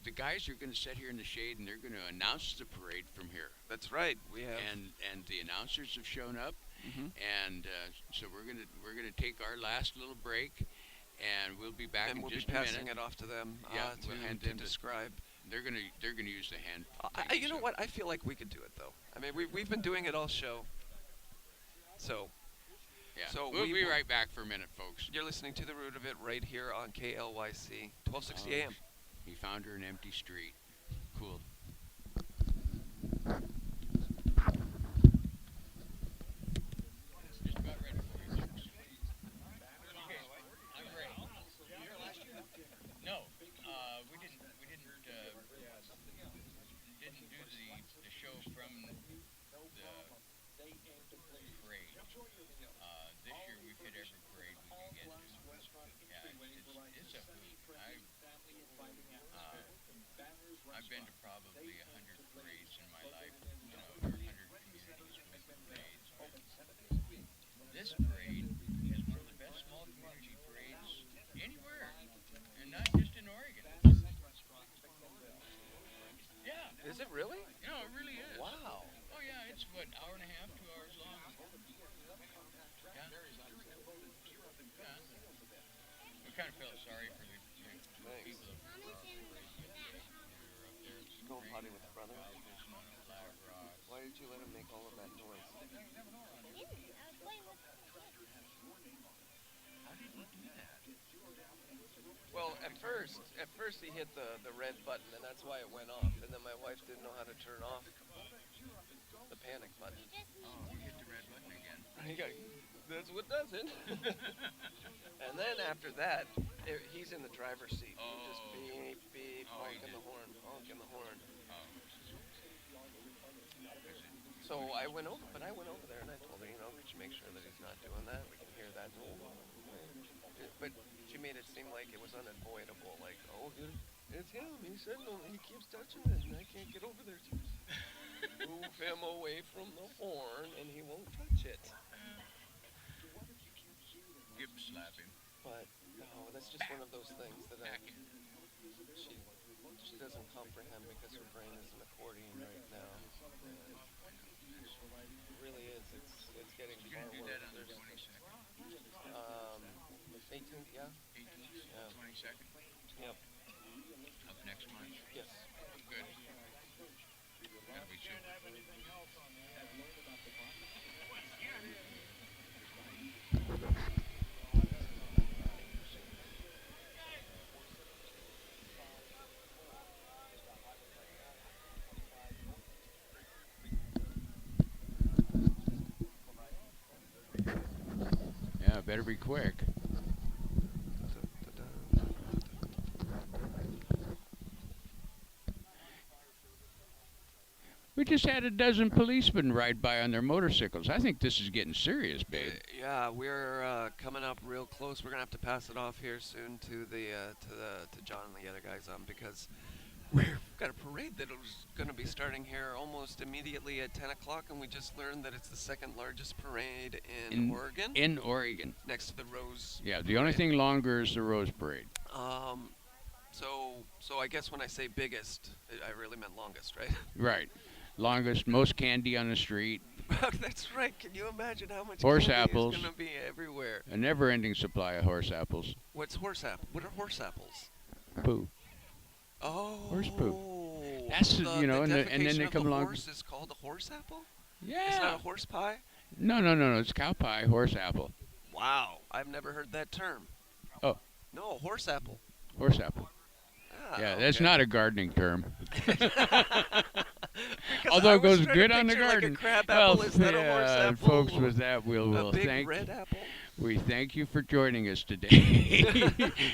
the guys are going to sit here in the shade and they're going to announce the parade from here. that's right. We have And the announcers have shown up, Mhm. and so we're gonna take our last little break, and we'll be back and in we'll be just a passing minute. it off to them Yeah, we'll hand to them to- describe. They're gonna use the hand. You thing, know so- what? I feel like we could do it though. I mean, we've been doing it all show. So Yeah. So we'll we be will- right back for a minute, folks. you're listening to the root of it right here on KLYC 1260 Oh, AM. He found her an empty street. Cool. Just about ready for you, folks. Okay, I'm ready. No, we didn't do the show from the parade. This year we've hit every parade we can get to. Yeah, it's a hoot. I've been to probably 100 parades in my life, or 100 communities with parades. This parade is one of the best small community parades anywhere, and not just in Oregon. Yeah, Is it really? it really is. Wow. Oh yeah, it's what, hour and a half, 2 hours long. Yeah. We kind of felt sorry for the people of Go potty with brother. Flag Rock. Why did you let him make all of that noise? Well, at first he hit the red button, and that's why it went off. And then my wife didn't know how to turn off the panic button. Oh, he hit the red button again. He got, that's what does it. And then after that, he's in the driver's seat. He just Oh. beep beep, Oh, he honking did. the horn, honking the horn. Oh. So I went over, but I went over there and I told her, could you make sure that he's not doing that? We can hear that. But she made it seem like it was unavoidable. Like, oh, it's him. He said no. He keeps touching it, and I can't get over there. To move him away from the horn, and he won't touch it. Gib slapping. But no, that's just one of those things that she doesn't comprehend because her brain is an accordion right now. It really is. It's getting You're far gonna do worse. that on the There's 22nd, 18th, yeah. 18th, Yeah. 22nd Yep. of next month. Yes. Good. That'll be super. Yeah, better be quick. We just had a dozen policemen ride by on their motorcycles. I think this is getting serious, babe. Yeah, we're coming up real close. We're gonna have to pass it off here soon to to John and the other guys because we've got a parade that was gonna be starting here almost immediately at 10 o'clock, and we just learned that it's the second largest parade in Oregon, In Oregon. next to the Rose. Yeah, the only thing longer is the Rose Parade. So I guess when I say biggest, I really meant longest, right? Right. Longest, most candy on the street, That's right. Can you imagine how much Horse candy apples. is gonna be everywhere? a never-ending supply of horse apples. What's horse apple? What are horse apples? Poo. Oh, Horse poop. That's, the, you know, and then defecation they of come the along. horse is called a horse apple. It's Yeah. not a horse pie. No. It's cow pie, horse apple. Wow, I've never heard that term. Oh. No, horse apple. Horse apple. Ah, Yeah, that's okay. not a gardening term. Because Although I it was goes trying to good on the picture like garden. a crab Well, apple. Is that a horse yeah, apple? folks, with that, we'll a big thank red apple. we thank you for joining us today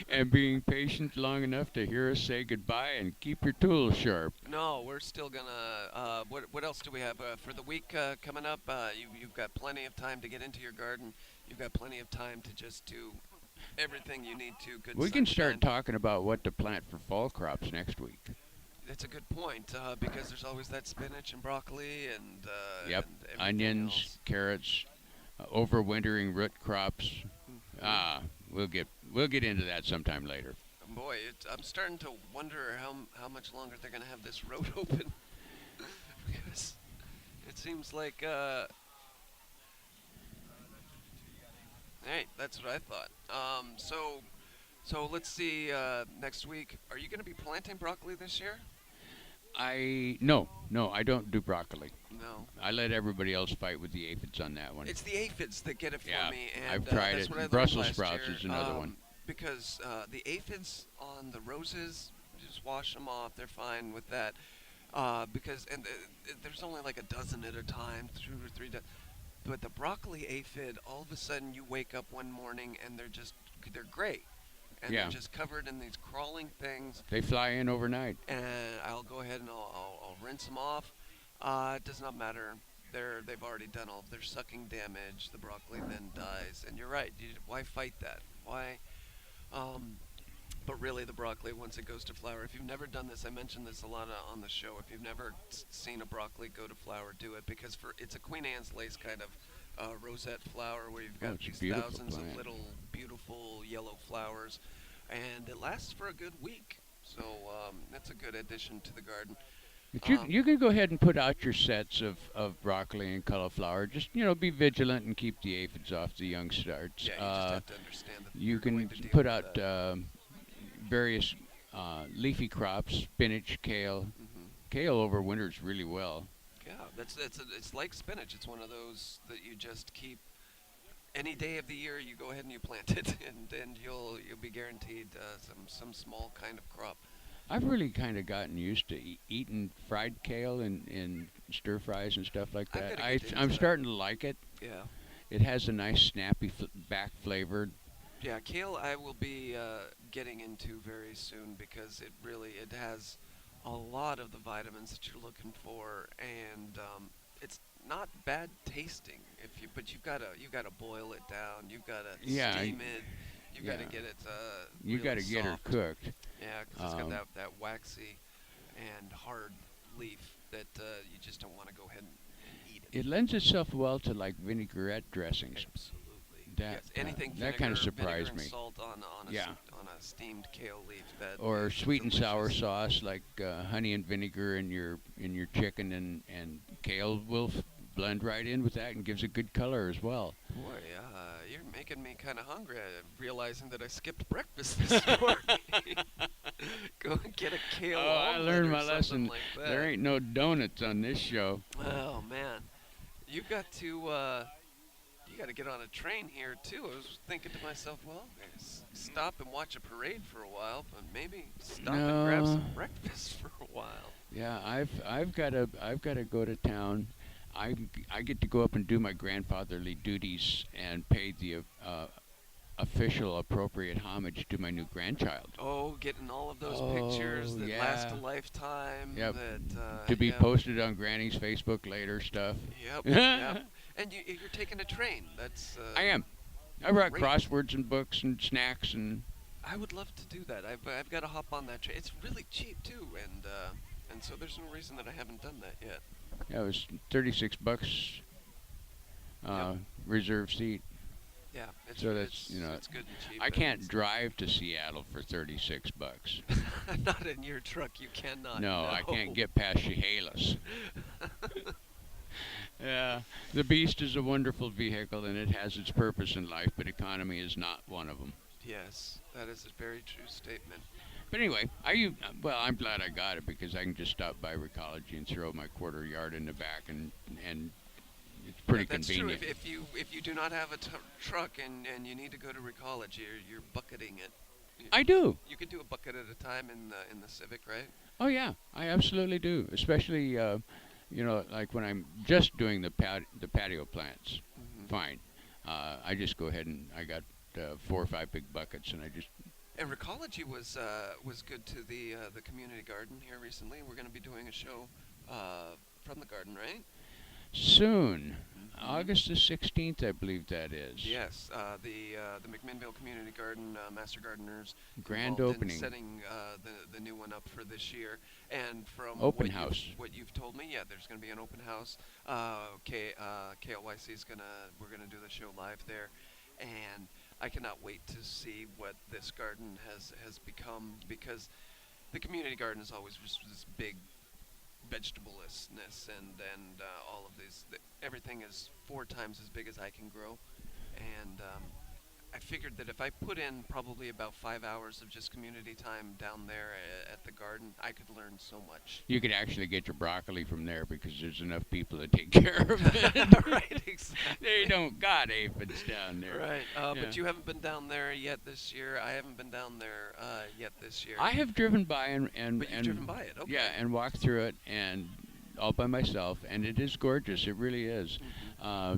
and being patient long enough to hear us say goodbye and keep your tools sharp. No, we're still gonna. What else do we have for the week coming up? You've got plenty of time to get into your garden. You've got plenty of time to just do everything you need to. Good. We can start sunshine. talking about what to plant for fall crops next week. That's a good point because there's always that spinach and broccoli and Yep, and everything onions, else. carrots, overwintering root crops. Mhm. We'll get into that sometime later. Boy, I'm starting to wonder how much longer they're gonna have this road open because it seems like. Hey, that's what I thought. So let's see. Next week, are you gonna be planting broccoli this year? No, I don't do broccoli. No. I let everybody else fight with the aphids on that one. It's the aphids that get it for Yeah, me, and I've tried that's it. what I learned Brussels last sprouts year, is another one. Because the aphids on the roses, just wash them off. They're fine with that. There's only like a dozen at a time, 2 or 3 dozen. But the broccoli aphid, all of a sudden you wake up one morning and they're gray, and Yeah. they're just covered in these crawling things. They fly in overnight. And I'll go ahead and I'll rinse them off. It does not matter. They've already done all of their sucking damage. The broccoli then dies. And you're right. Why fight that? Why? But really, the broccoli, once it goes to flower, if you've never done this, I mentioned this a lot on the show. If you've never seen a broccoli go to flower, do it because it's a Queen Anne's lace kind of rosette flower where you've got it's a these beautiful thousands plant. of little beautiful yellow flowers, and it lasts for a good week. So that's a good addition to the garden. But you can go ahead and put out your sets of broccoli and cauliflower. Just be vigilant and keep the aphids off the young starts. Yeah, you just have to understand that You you're can going to deal put with out that. various leafy crops, spinach, kale. Mhm. Kale overwinters really well. Yeah, it's like spinach. It's one of those that you just keep any day of the year, you go ahead and you plant it, and you'll be guaranteed some small kind of crop. I've really kind of gotten used to eating fried kale in stir fries and stuff like I've that. got to get I'm into that. starting to like it. Yeah. It has a nice snappy back flavor. Yeah, kale I will be getting into very soon because it has a lot of the vitamins that you're looking for, and it's not bad tasting. If you but you've got to boil it down. You've got to Yeah, steam it. You've got yeah. to get it You got really to get her soft. cooked. Yeah, because it's got Um, that waxy and hard leaf that you just don't want to go ahead and eat it. it lends itself well to like vinaigrette dressings. Absolutely. That Yes. Anything that kind of vinegar surprised and me. salt Yeah. on a steamed kale leaf. That Or is sweet and sour delicious. sauce like honey and vinegar in your chicken, and kale will blend right in with that and gives a good color as well. Boy, you're making me kind of hungry. Realizing that I skipped breakfast this morning. Go and get a kale Oh, I omelet learned or my something lesson. like There that. ain't no donuts on this show. Oh man, you got to you got to get on a train here too. I was thinking to myself, well, stop and watch a parade for a while, but maybe stop and grab No. some breakfast for a while. Yeah, I've got to go to town. I get to go up and do my grandfatherly duties and pay the official appropriate homage to my new grandchild. Oh, getting all of those pictures Oh that last yeah. a lifetime. Yep. That To be yeah, posted on Granny's Facebook later stuff. yep, yep. I And you're taking a train. That's am. I brought great. crosswords and books and snacks and I would love to do that. I've got to hop on that train. It's really cheap too, and so there's no reason that I haven't done that yet. yeah, it was $36 Yep. reserve seat. Yeah, it's So it's that's. it's good and cheap. I and can't drive to Seattle for $36. not in your truck. You cannot. No, No. I can't get past Chehalis. Yeah, the Beast is a wonderful vehicle and it has its purpose in life, but economy is not one of them. Yes, that is a very true statement. But anyway, well, I'm glad I got it because I can just stop by Recology and throw my quarter yard in the back, and it's pretty That's convenient. true. If you do not have a truck and you need to go to Recology, you're bucketing it. I do. You could do a bucket at a time in the Civic, right? Oh yeah, I absolutely do. Especially, like when I'm just doing the patio plants. Hmm. Fine. I just go ahead and I got 4 or 5 big buckets, and I just And Recology was good to the community garden here recently. We're going to be doing a show from the garden, right? soon, Hmm. August the 16th, I believe that is. Yes, the McMinnville Community Garden Master Gardeners Grand involved in opening. setting the new one up for this year. And from Open house. what you've told me, yeah, there's going to be an open house. KLYC is we're gonna do the show live there, and I cannot wait to see what this garden has become because the community garden is always just this big vegetablelessness and all of these. Everything is 4 times as big as I can grow, and I figured that if I put in probably about 5 hours of just community time down there at the garden, I could learn so much. You could actually get your broccoli from there because there's enough people to take care of it. Right, exactly. They don't got aphids down there. Right, Yeah. but you haven't been down there yet this year. I haven't been down there yet this year. I have driven by and But you've driven by it, okay. yeah, and walked through it and all by myself, and it is gorgeous. It really is. Mhm. Uh,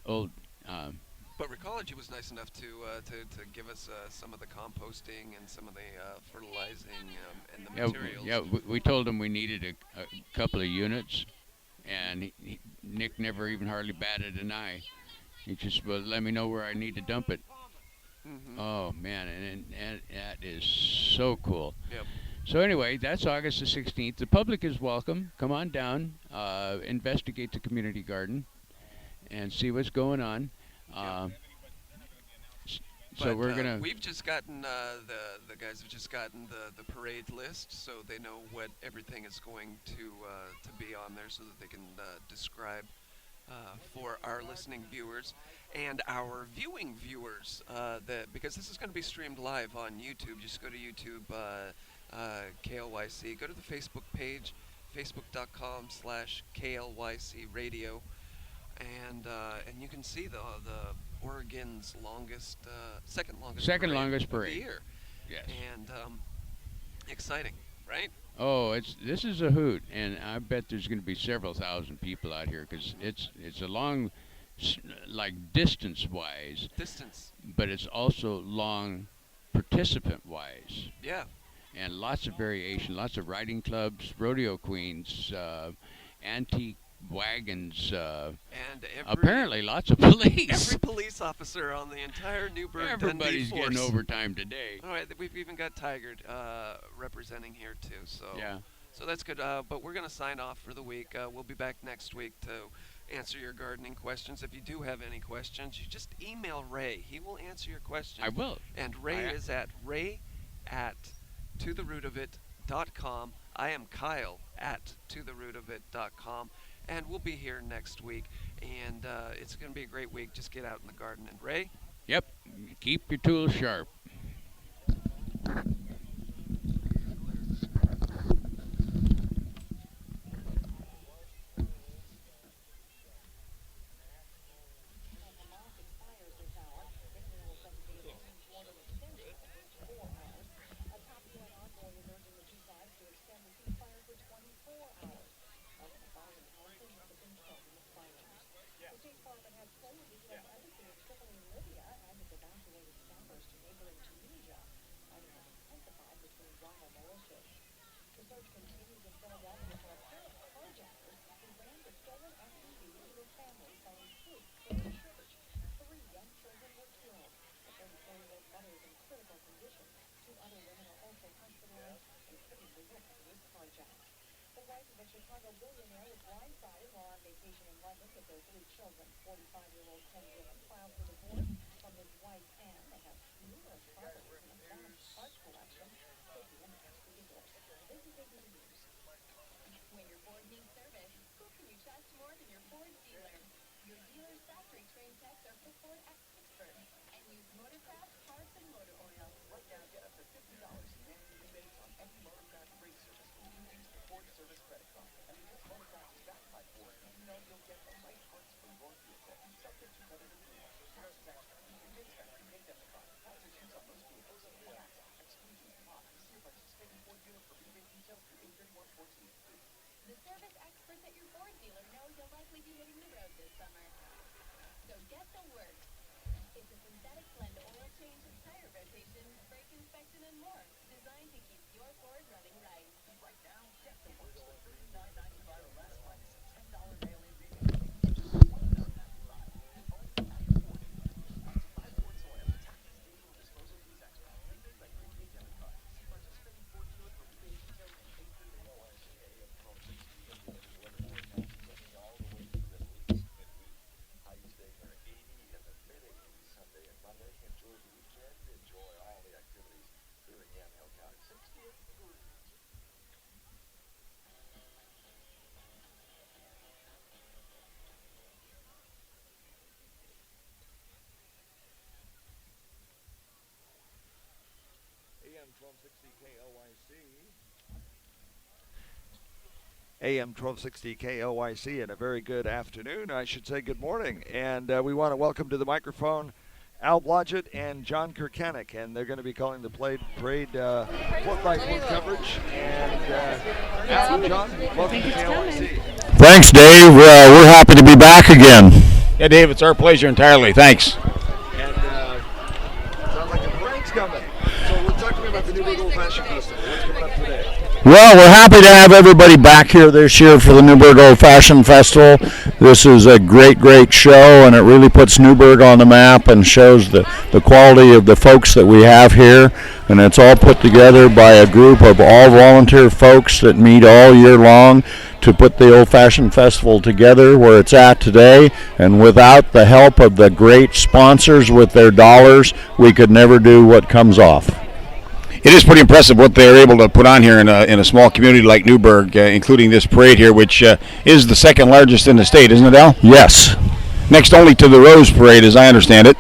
old. But Recology was nice enough to give us some of the composting and some of the fertilizing and the Yeah, materials. yeah. We told him we needed a couple of units, and Nick never even hardly batted an eye. He just well let me know where I need to dump it. Hmm. Oh man, and that is so cool. Yep. So anyway, that's August the 16th. The public is welcome. Come on down, investigate the community garden, and see what's going on. Uh, s- so But we're gonna. we've just gotten the guys have just gotten the parade list, so they know what everything is going to be on there, so that they can describe for our listening viewers and our viewing viewers. That because this is going to be streamed live on YouTube. Just go to YouTube, KLYC. Go to the Facebook page, facebook.com/KLYC Radio, and you can see the Oregon's second longest Second parade longest of the parade. year, Yes. and exciting, right? Oh, this is a hoot, and I bet there's going to be several thousand people out here because it's a long, like distance wise, Distance, but it's also long participant wise, yeah, and lots of variation, lots of riding clubs, rodeo queens, antique wagons, and apparently lots of every police. police officer on the entire Newberg Dundee Everybody's force. getting overtime today. All right, we've even got Tiger representing here too. So Yeah. so that's good. But we're gonna sign off for the week. We'll be back next week to answer your gardening questions. If you do have any questions, you just email Ray. He will answer your questions. I will. And Ray I- is at ray@totherootofit.com. I am Kyle at totherootofit.com. And we'll be here next week. And it's going to be a great week. Just get out in the garden. And Ray? Yep. Keep your tools sharp. When your Ford needs service, who can you trust more than your Ford dealer? Your dealer's factory-trained techs are Ford experts and use Motorcraft parts and motor oil. Right now, get up to $50 in annual rebates on any Motorcraft brake service when you use the Ford Service credit card. And because Motorcraft is backed by Ford, you know you'll get the right parts for your vehicle, subject to credit approval. Here's extra. You can factory identified. Prices use on most vehicles. Tax, exclusions apply. See your participating Ford dealer for rebate details through 8/31/14. The service experts at your Ford dealer know you'll likely be hitting the road this summer. So get the works. It's a synthetic blend oil change and tire rotation, brake inspection, and more, designed to keep your Ford running right. Right now, get the works for $39.95 or less minus a $10 mail-in rebate. $29.95. Only at your Ford dealer. Buy Ford soil. Taxes, diesel, disposal fees extra. Rebate by prepaid debit card. See participating Ford dealer for rebate details through 8/31/14. AM 1260 KLYC, and a very good afternoon. I should say good morning. And we want to welcome to the microphone Al Blodgett and John Kirkanek, and they're going to be calling the parade foot-by-foot coverage. And Al, John, welcome to KLYC. Thanks, Dave. We're happy to be back again. Yeah, Dave, it's our pleasure entirely. Thanks. And sounds like the parade's coming. So we're talking about the Newberg Old Fashioned Festival. What's coming up today? Well, we're happy to have everybody back here this year for the Newberg Old Fashioned Festival. This is a great, great show, and it really puts Newberg on the map and shows the quality of the folks that we have here. And it's all put together by a group of all volunteer folks that meet all year long to put the Old Fashioned Festival together where it's at today. And without the help of the great sponsors with their dollars, we could never do what comes off. It is pretty impressive what they're able to put on here in a small community like Newberg, including this parade here, which is the second largest in the state, isn't it, Al? Yes. Next only to the Rose Parade, as I understand it.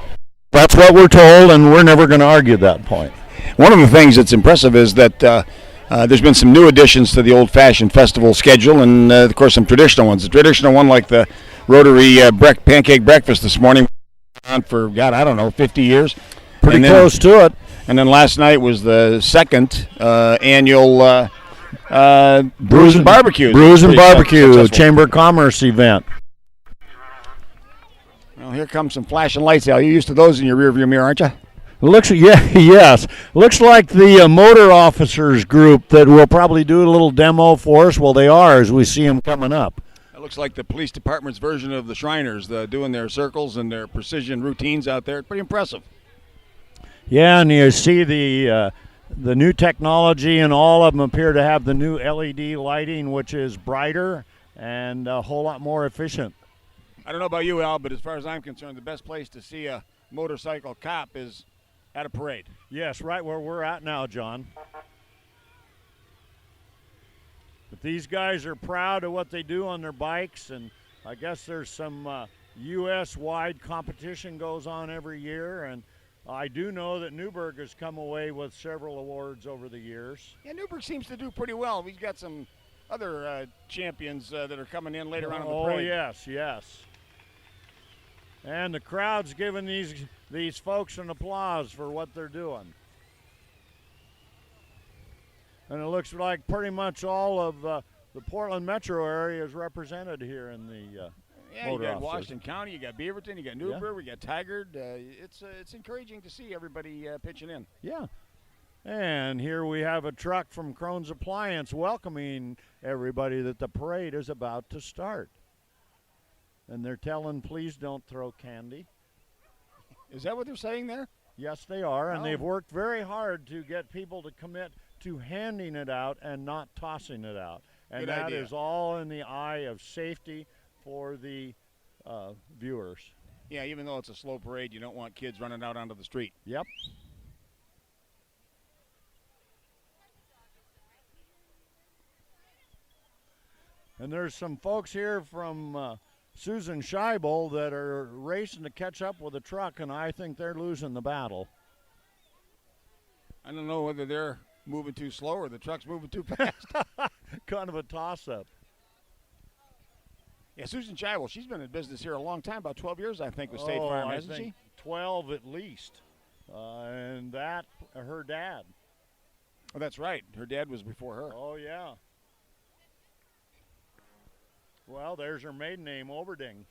That's what we're told, and we're never going to argue that point. One of the things that's impressive is that there's been some new additions to the Old Fashioned Festival schedule, and of course some traditional ones. The traditional one, like the Rotary pancake breakfast this morning. On for, God, I don't know, 50 years. Pretty close to it. And then last night was the second annual Brews and Barbecue. Brews and Barbecue, successful. Chamber of Commerce event. Well, here comes some flashing lights, Al. You're used to those in your rearview mirror, aren't you? Yes. Looks like the motor officers group that will probably do a little demo for us. Well, they are as we see them coming up. It looks like the police department's version of the Shriners, doing their circles and their precision routines out there. It's pretty impressive. Yeah, and you see the new technology, and all of them appear to have the new LED lighting, which is brighter and a whole lot more efficient. I don't know about you, Al, but as far as I'm concerned, the best place to see a motorcycle cop is at a parade. Yes, right where we're at now, John. But these guys are proud of what they do on their bikes, and I guess there's some U.S.-wide competition goes on every year, and I do know that Newberg has come away with several awards over the years. Yeah, Newberg seems to do pretty well. We've got some other champions that are coming in later on in the parade. Oh, yes. And the crowd's giving these folks an applause for what they're doing. And it looks like pretty much all of the Portland metro area is represented here in the yeah, you got Washington County, you got Beaverton, you got Newberg, we got Tigard. It's encouraging to see everybody pitching in. Yeah. And here we have a truck from Crohn's Appliance welcoming everybody that the parade is about to start. And they're telling, please don't throw candy. Is that what they're saying there? Yes, they are, and they've worked very hard to get people to commit to handing it out and not tossing it out. And Good that idea. is all in the eye of safety for the viewers. Yeah, even though it's a slow parade, you don't want kids running out onto the street. Yep. And there's some folks here from Susan Scheibel that are racing to catch up with the truck, and I think they're losing the battle. I don't know whether they're moving too slow or the truck's moving too fast. Kind of a toss-up. Yeah, Susan Scheibel, she's been in business here a long time, about 12 years, I think, with State Farm, hasn't she? 12 at least. And that, her dad. Oh, that's right. Her dad was before her. Oh, yeah. Well, there's her maiden name, Oberding.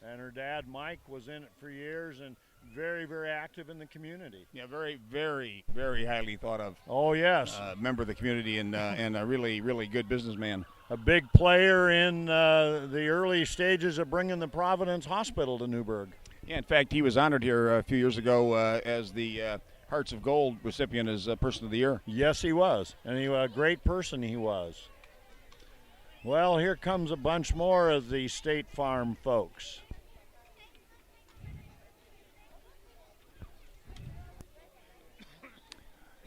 And her dad, Mike, was in it for years and very, very active in the community. Yeah, very, very, very highly thought of. Oh, yes. Member of the community and a really, really good businessman. A big player in the early stages of bringing the Providence Hospital to Newberg. Yeah, in fact, he was honored here a few years ago as the Hearts of Gold recipient as Person of the Year. Yes, he was. And he was a great person he was. Well, here comes a bunch more of the State Farm folks.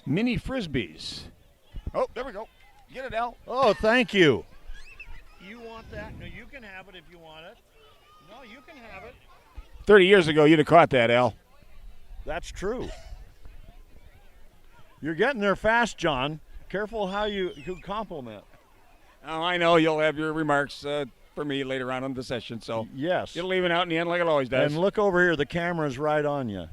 Mini Frisbees. Oh, there we go. Get it, Al. Oh, thank you. You want that? No, you can have it if you want it. No, you can have it. 30 years ago, you'd have caught that, Al. That's true. You're getting there fast, John. Careful how you compliment. Oh, I know. You'll have your remarks for me later on in the session, so Yes. it'll even out in the end like it always does. And look over here. The camera's right on you.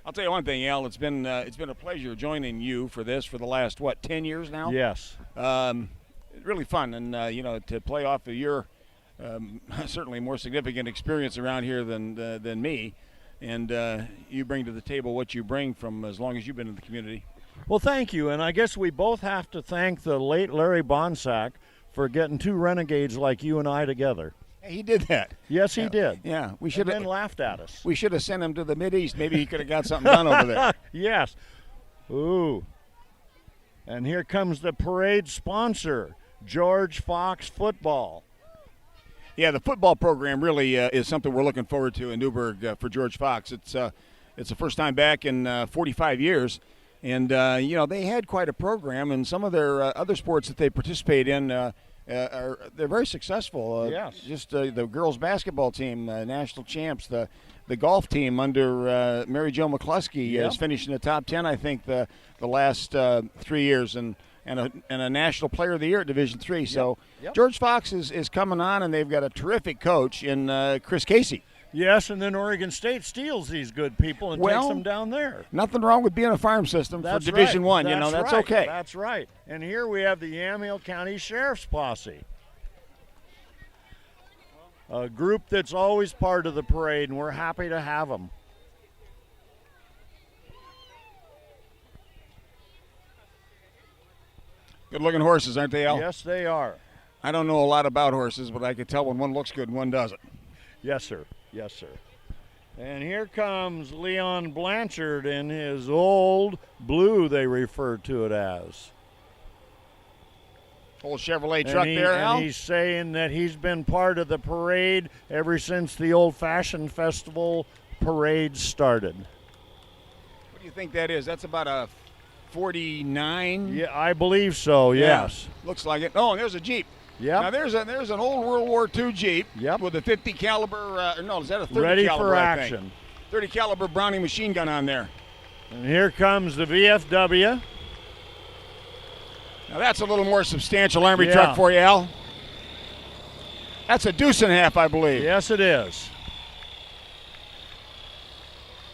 I'll tell you one thing, Al. It's been a pleasure joining you for this for the last 10 years now. Yes. Really fun, and to play off of your certainly more significant experience around here than me, and you bring to the table what you bring from as long as you've been in the community. Well, thank you. And I guess we both have to thank the late Larry Bonsack for getting two renegades like you and I together. He did that. Yes, he did. Yeah, we And should then have. laughed at us. We should have sent him to the Mideast. Maybe he could have got something done over there. Yes. Ooh. And here comes the parade sponsor, George Fox Football. Yeah, the football program really is something we're looking forward to in Newberg for George Fox. It's the first time back in 45 years, and they had quite a program, and some of their other sports that they participate in they're very successful. Yes. Just the girls basketball team, national champs. The golf team under Mary Jo McCluskey Yep. has finished in the top 10, I think, the last 3 years, and and a National Player of the Year at Division III. So Yep. George Fox is coming on, and they've got a terrific coach in Chris Casey. Yes, and then Oregon State steals these good people and takes them down there. Nothing wrong with being a farm system for That's Division right. I. That's right. okay. That's right. And here we have the Yamhill County Sheriff's Posse, a group that's always part of the parade, and we're happy to have them. Good-looking horses, aren't they, Al? Yes, they are. I don't know a lot about horses, but I can tell when one looks good and one doesn't. Yes, sir. Yes, sir. And here comes Leon Blanchard in his old blue, they refer to it as. Old Chevrolet truck there, Al? And he's saying that he's been part of the parade ever since the Old Fashioned Festival parade started. What do you think that is? That's about a 49? Yeah, I believe so, yes. Looks like it. Oh, and there's a Jeep. Yep. Now there's an old World War II Jeep. Yep. With a 50 caliber. No, is that a 30 Ready caliber? for I think. action. 30 caliber Browning machine gun on there. And here comes the VFW. Now that's a little more substantial Army Yeah. truck for you, Al. That's a deuce and a half, I believe. Yes, it is.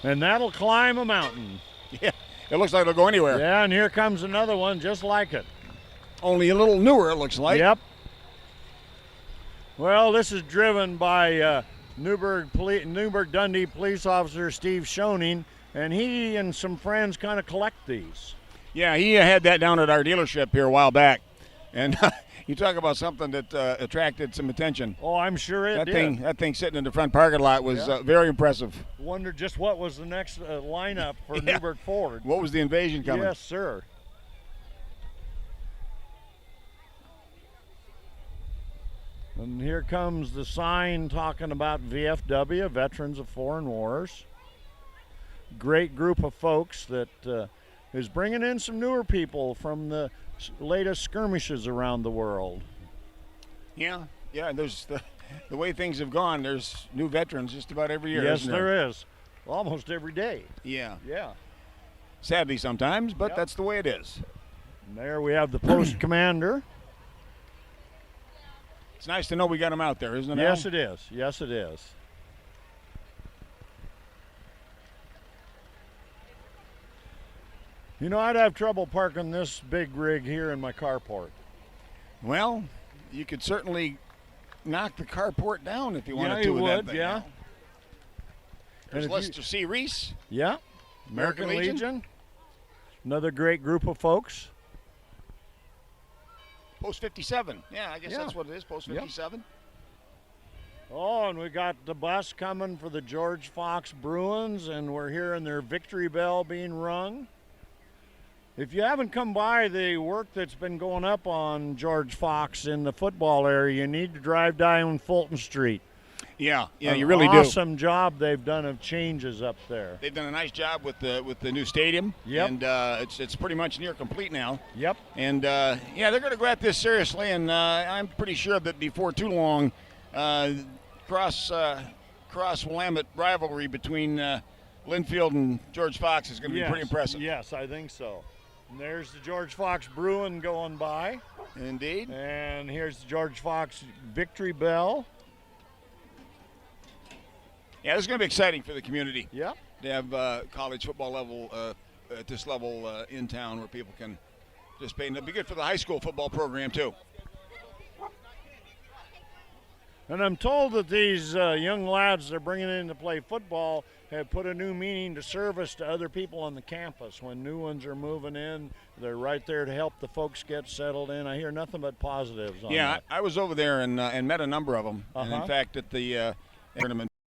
And that'll climb a mountain. Yeah. It looks like it'll go anywhere. Yeah, and here comes another one just like it. Only a little newer, it looks like. Yep. Well, this is driven by Newberg Dundee police officer Steve Schoening, and he and some friends kind of collect these. Yeah, he had that down at our dealership here a while back. And you talk about something that attracted some attention. Oh, I'm sure it did. That thing sitting in the front parking lot was very impressive. Wondered just what was the next lineup for Yeah. Newberg Ford. What was the invasion coming? Yes, sir. And here comes the sign talking about VFW, Veterans of Foreign Wars. Great group of folks that is bringing in some newer people from the latest skirmishes around the world. Yeah. There's the way things have gone. There's new veterans just about every year. Yes, isn't there is. Almost every day. Yeah. Yeah. Sadly sometimes, but Yep. that's the way it is. And there we have the post commander. It's nice to know we got him out there, isn't it? Yes, Al? it is. Yes, it is. You know, I'd have trouble parking this big rig here in my carport. Well, you could certainly knock the carport down if you wanted Yeah, to. you with would, that thing, yeah. Al. There's And if Lester C. Reese, Yeah. American Legion. Another great group of folks. Post 57. Yeah, I guess Yeah. that's what it is. Post Yep. 57. Oh, and we got the bus coming for the George Fox Bruins, and we're hearing their victory bell being rung. If you haven't come by the work that's been going up on George Fox in the football area, you need to drive down Fulton Street. Yeah, An you really do. awesome job they've done of changes up there. They've done a nice job with the new stadium. Yep. And it's pretty much near complete now. Yep. And yeah, they're going to go at this seriously. And I'm pretty sure that before too long, cross Willamette rivalry between Linfield and George Fox is going to be pretty impressive. Yes, I think so. And there's the George Fox Bruin going by. Indeed. And here's the George Fox victory bell. Yeah, this is going to be exciting for the community Yep. to have college football level at this level in town where people can participate. And it'll be good for the high school football program too. And I'm told that these young lads they're bringing in to play football have put a new meaning to service to other people on the campus. When new ones are moving in, they're right there to help the folks get settled in. I hear nothing but positives on Yeah, that. I was over there and met a number of them. And Uh-huh. in fact, at the tournament,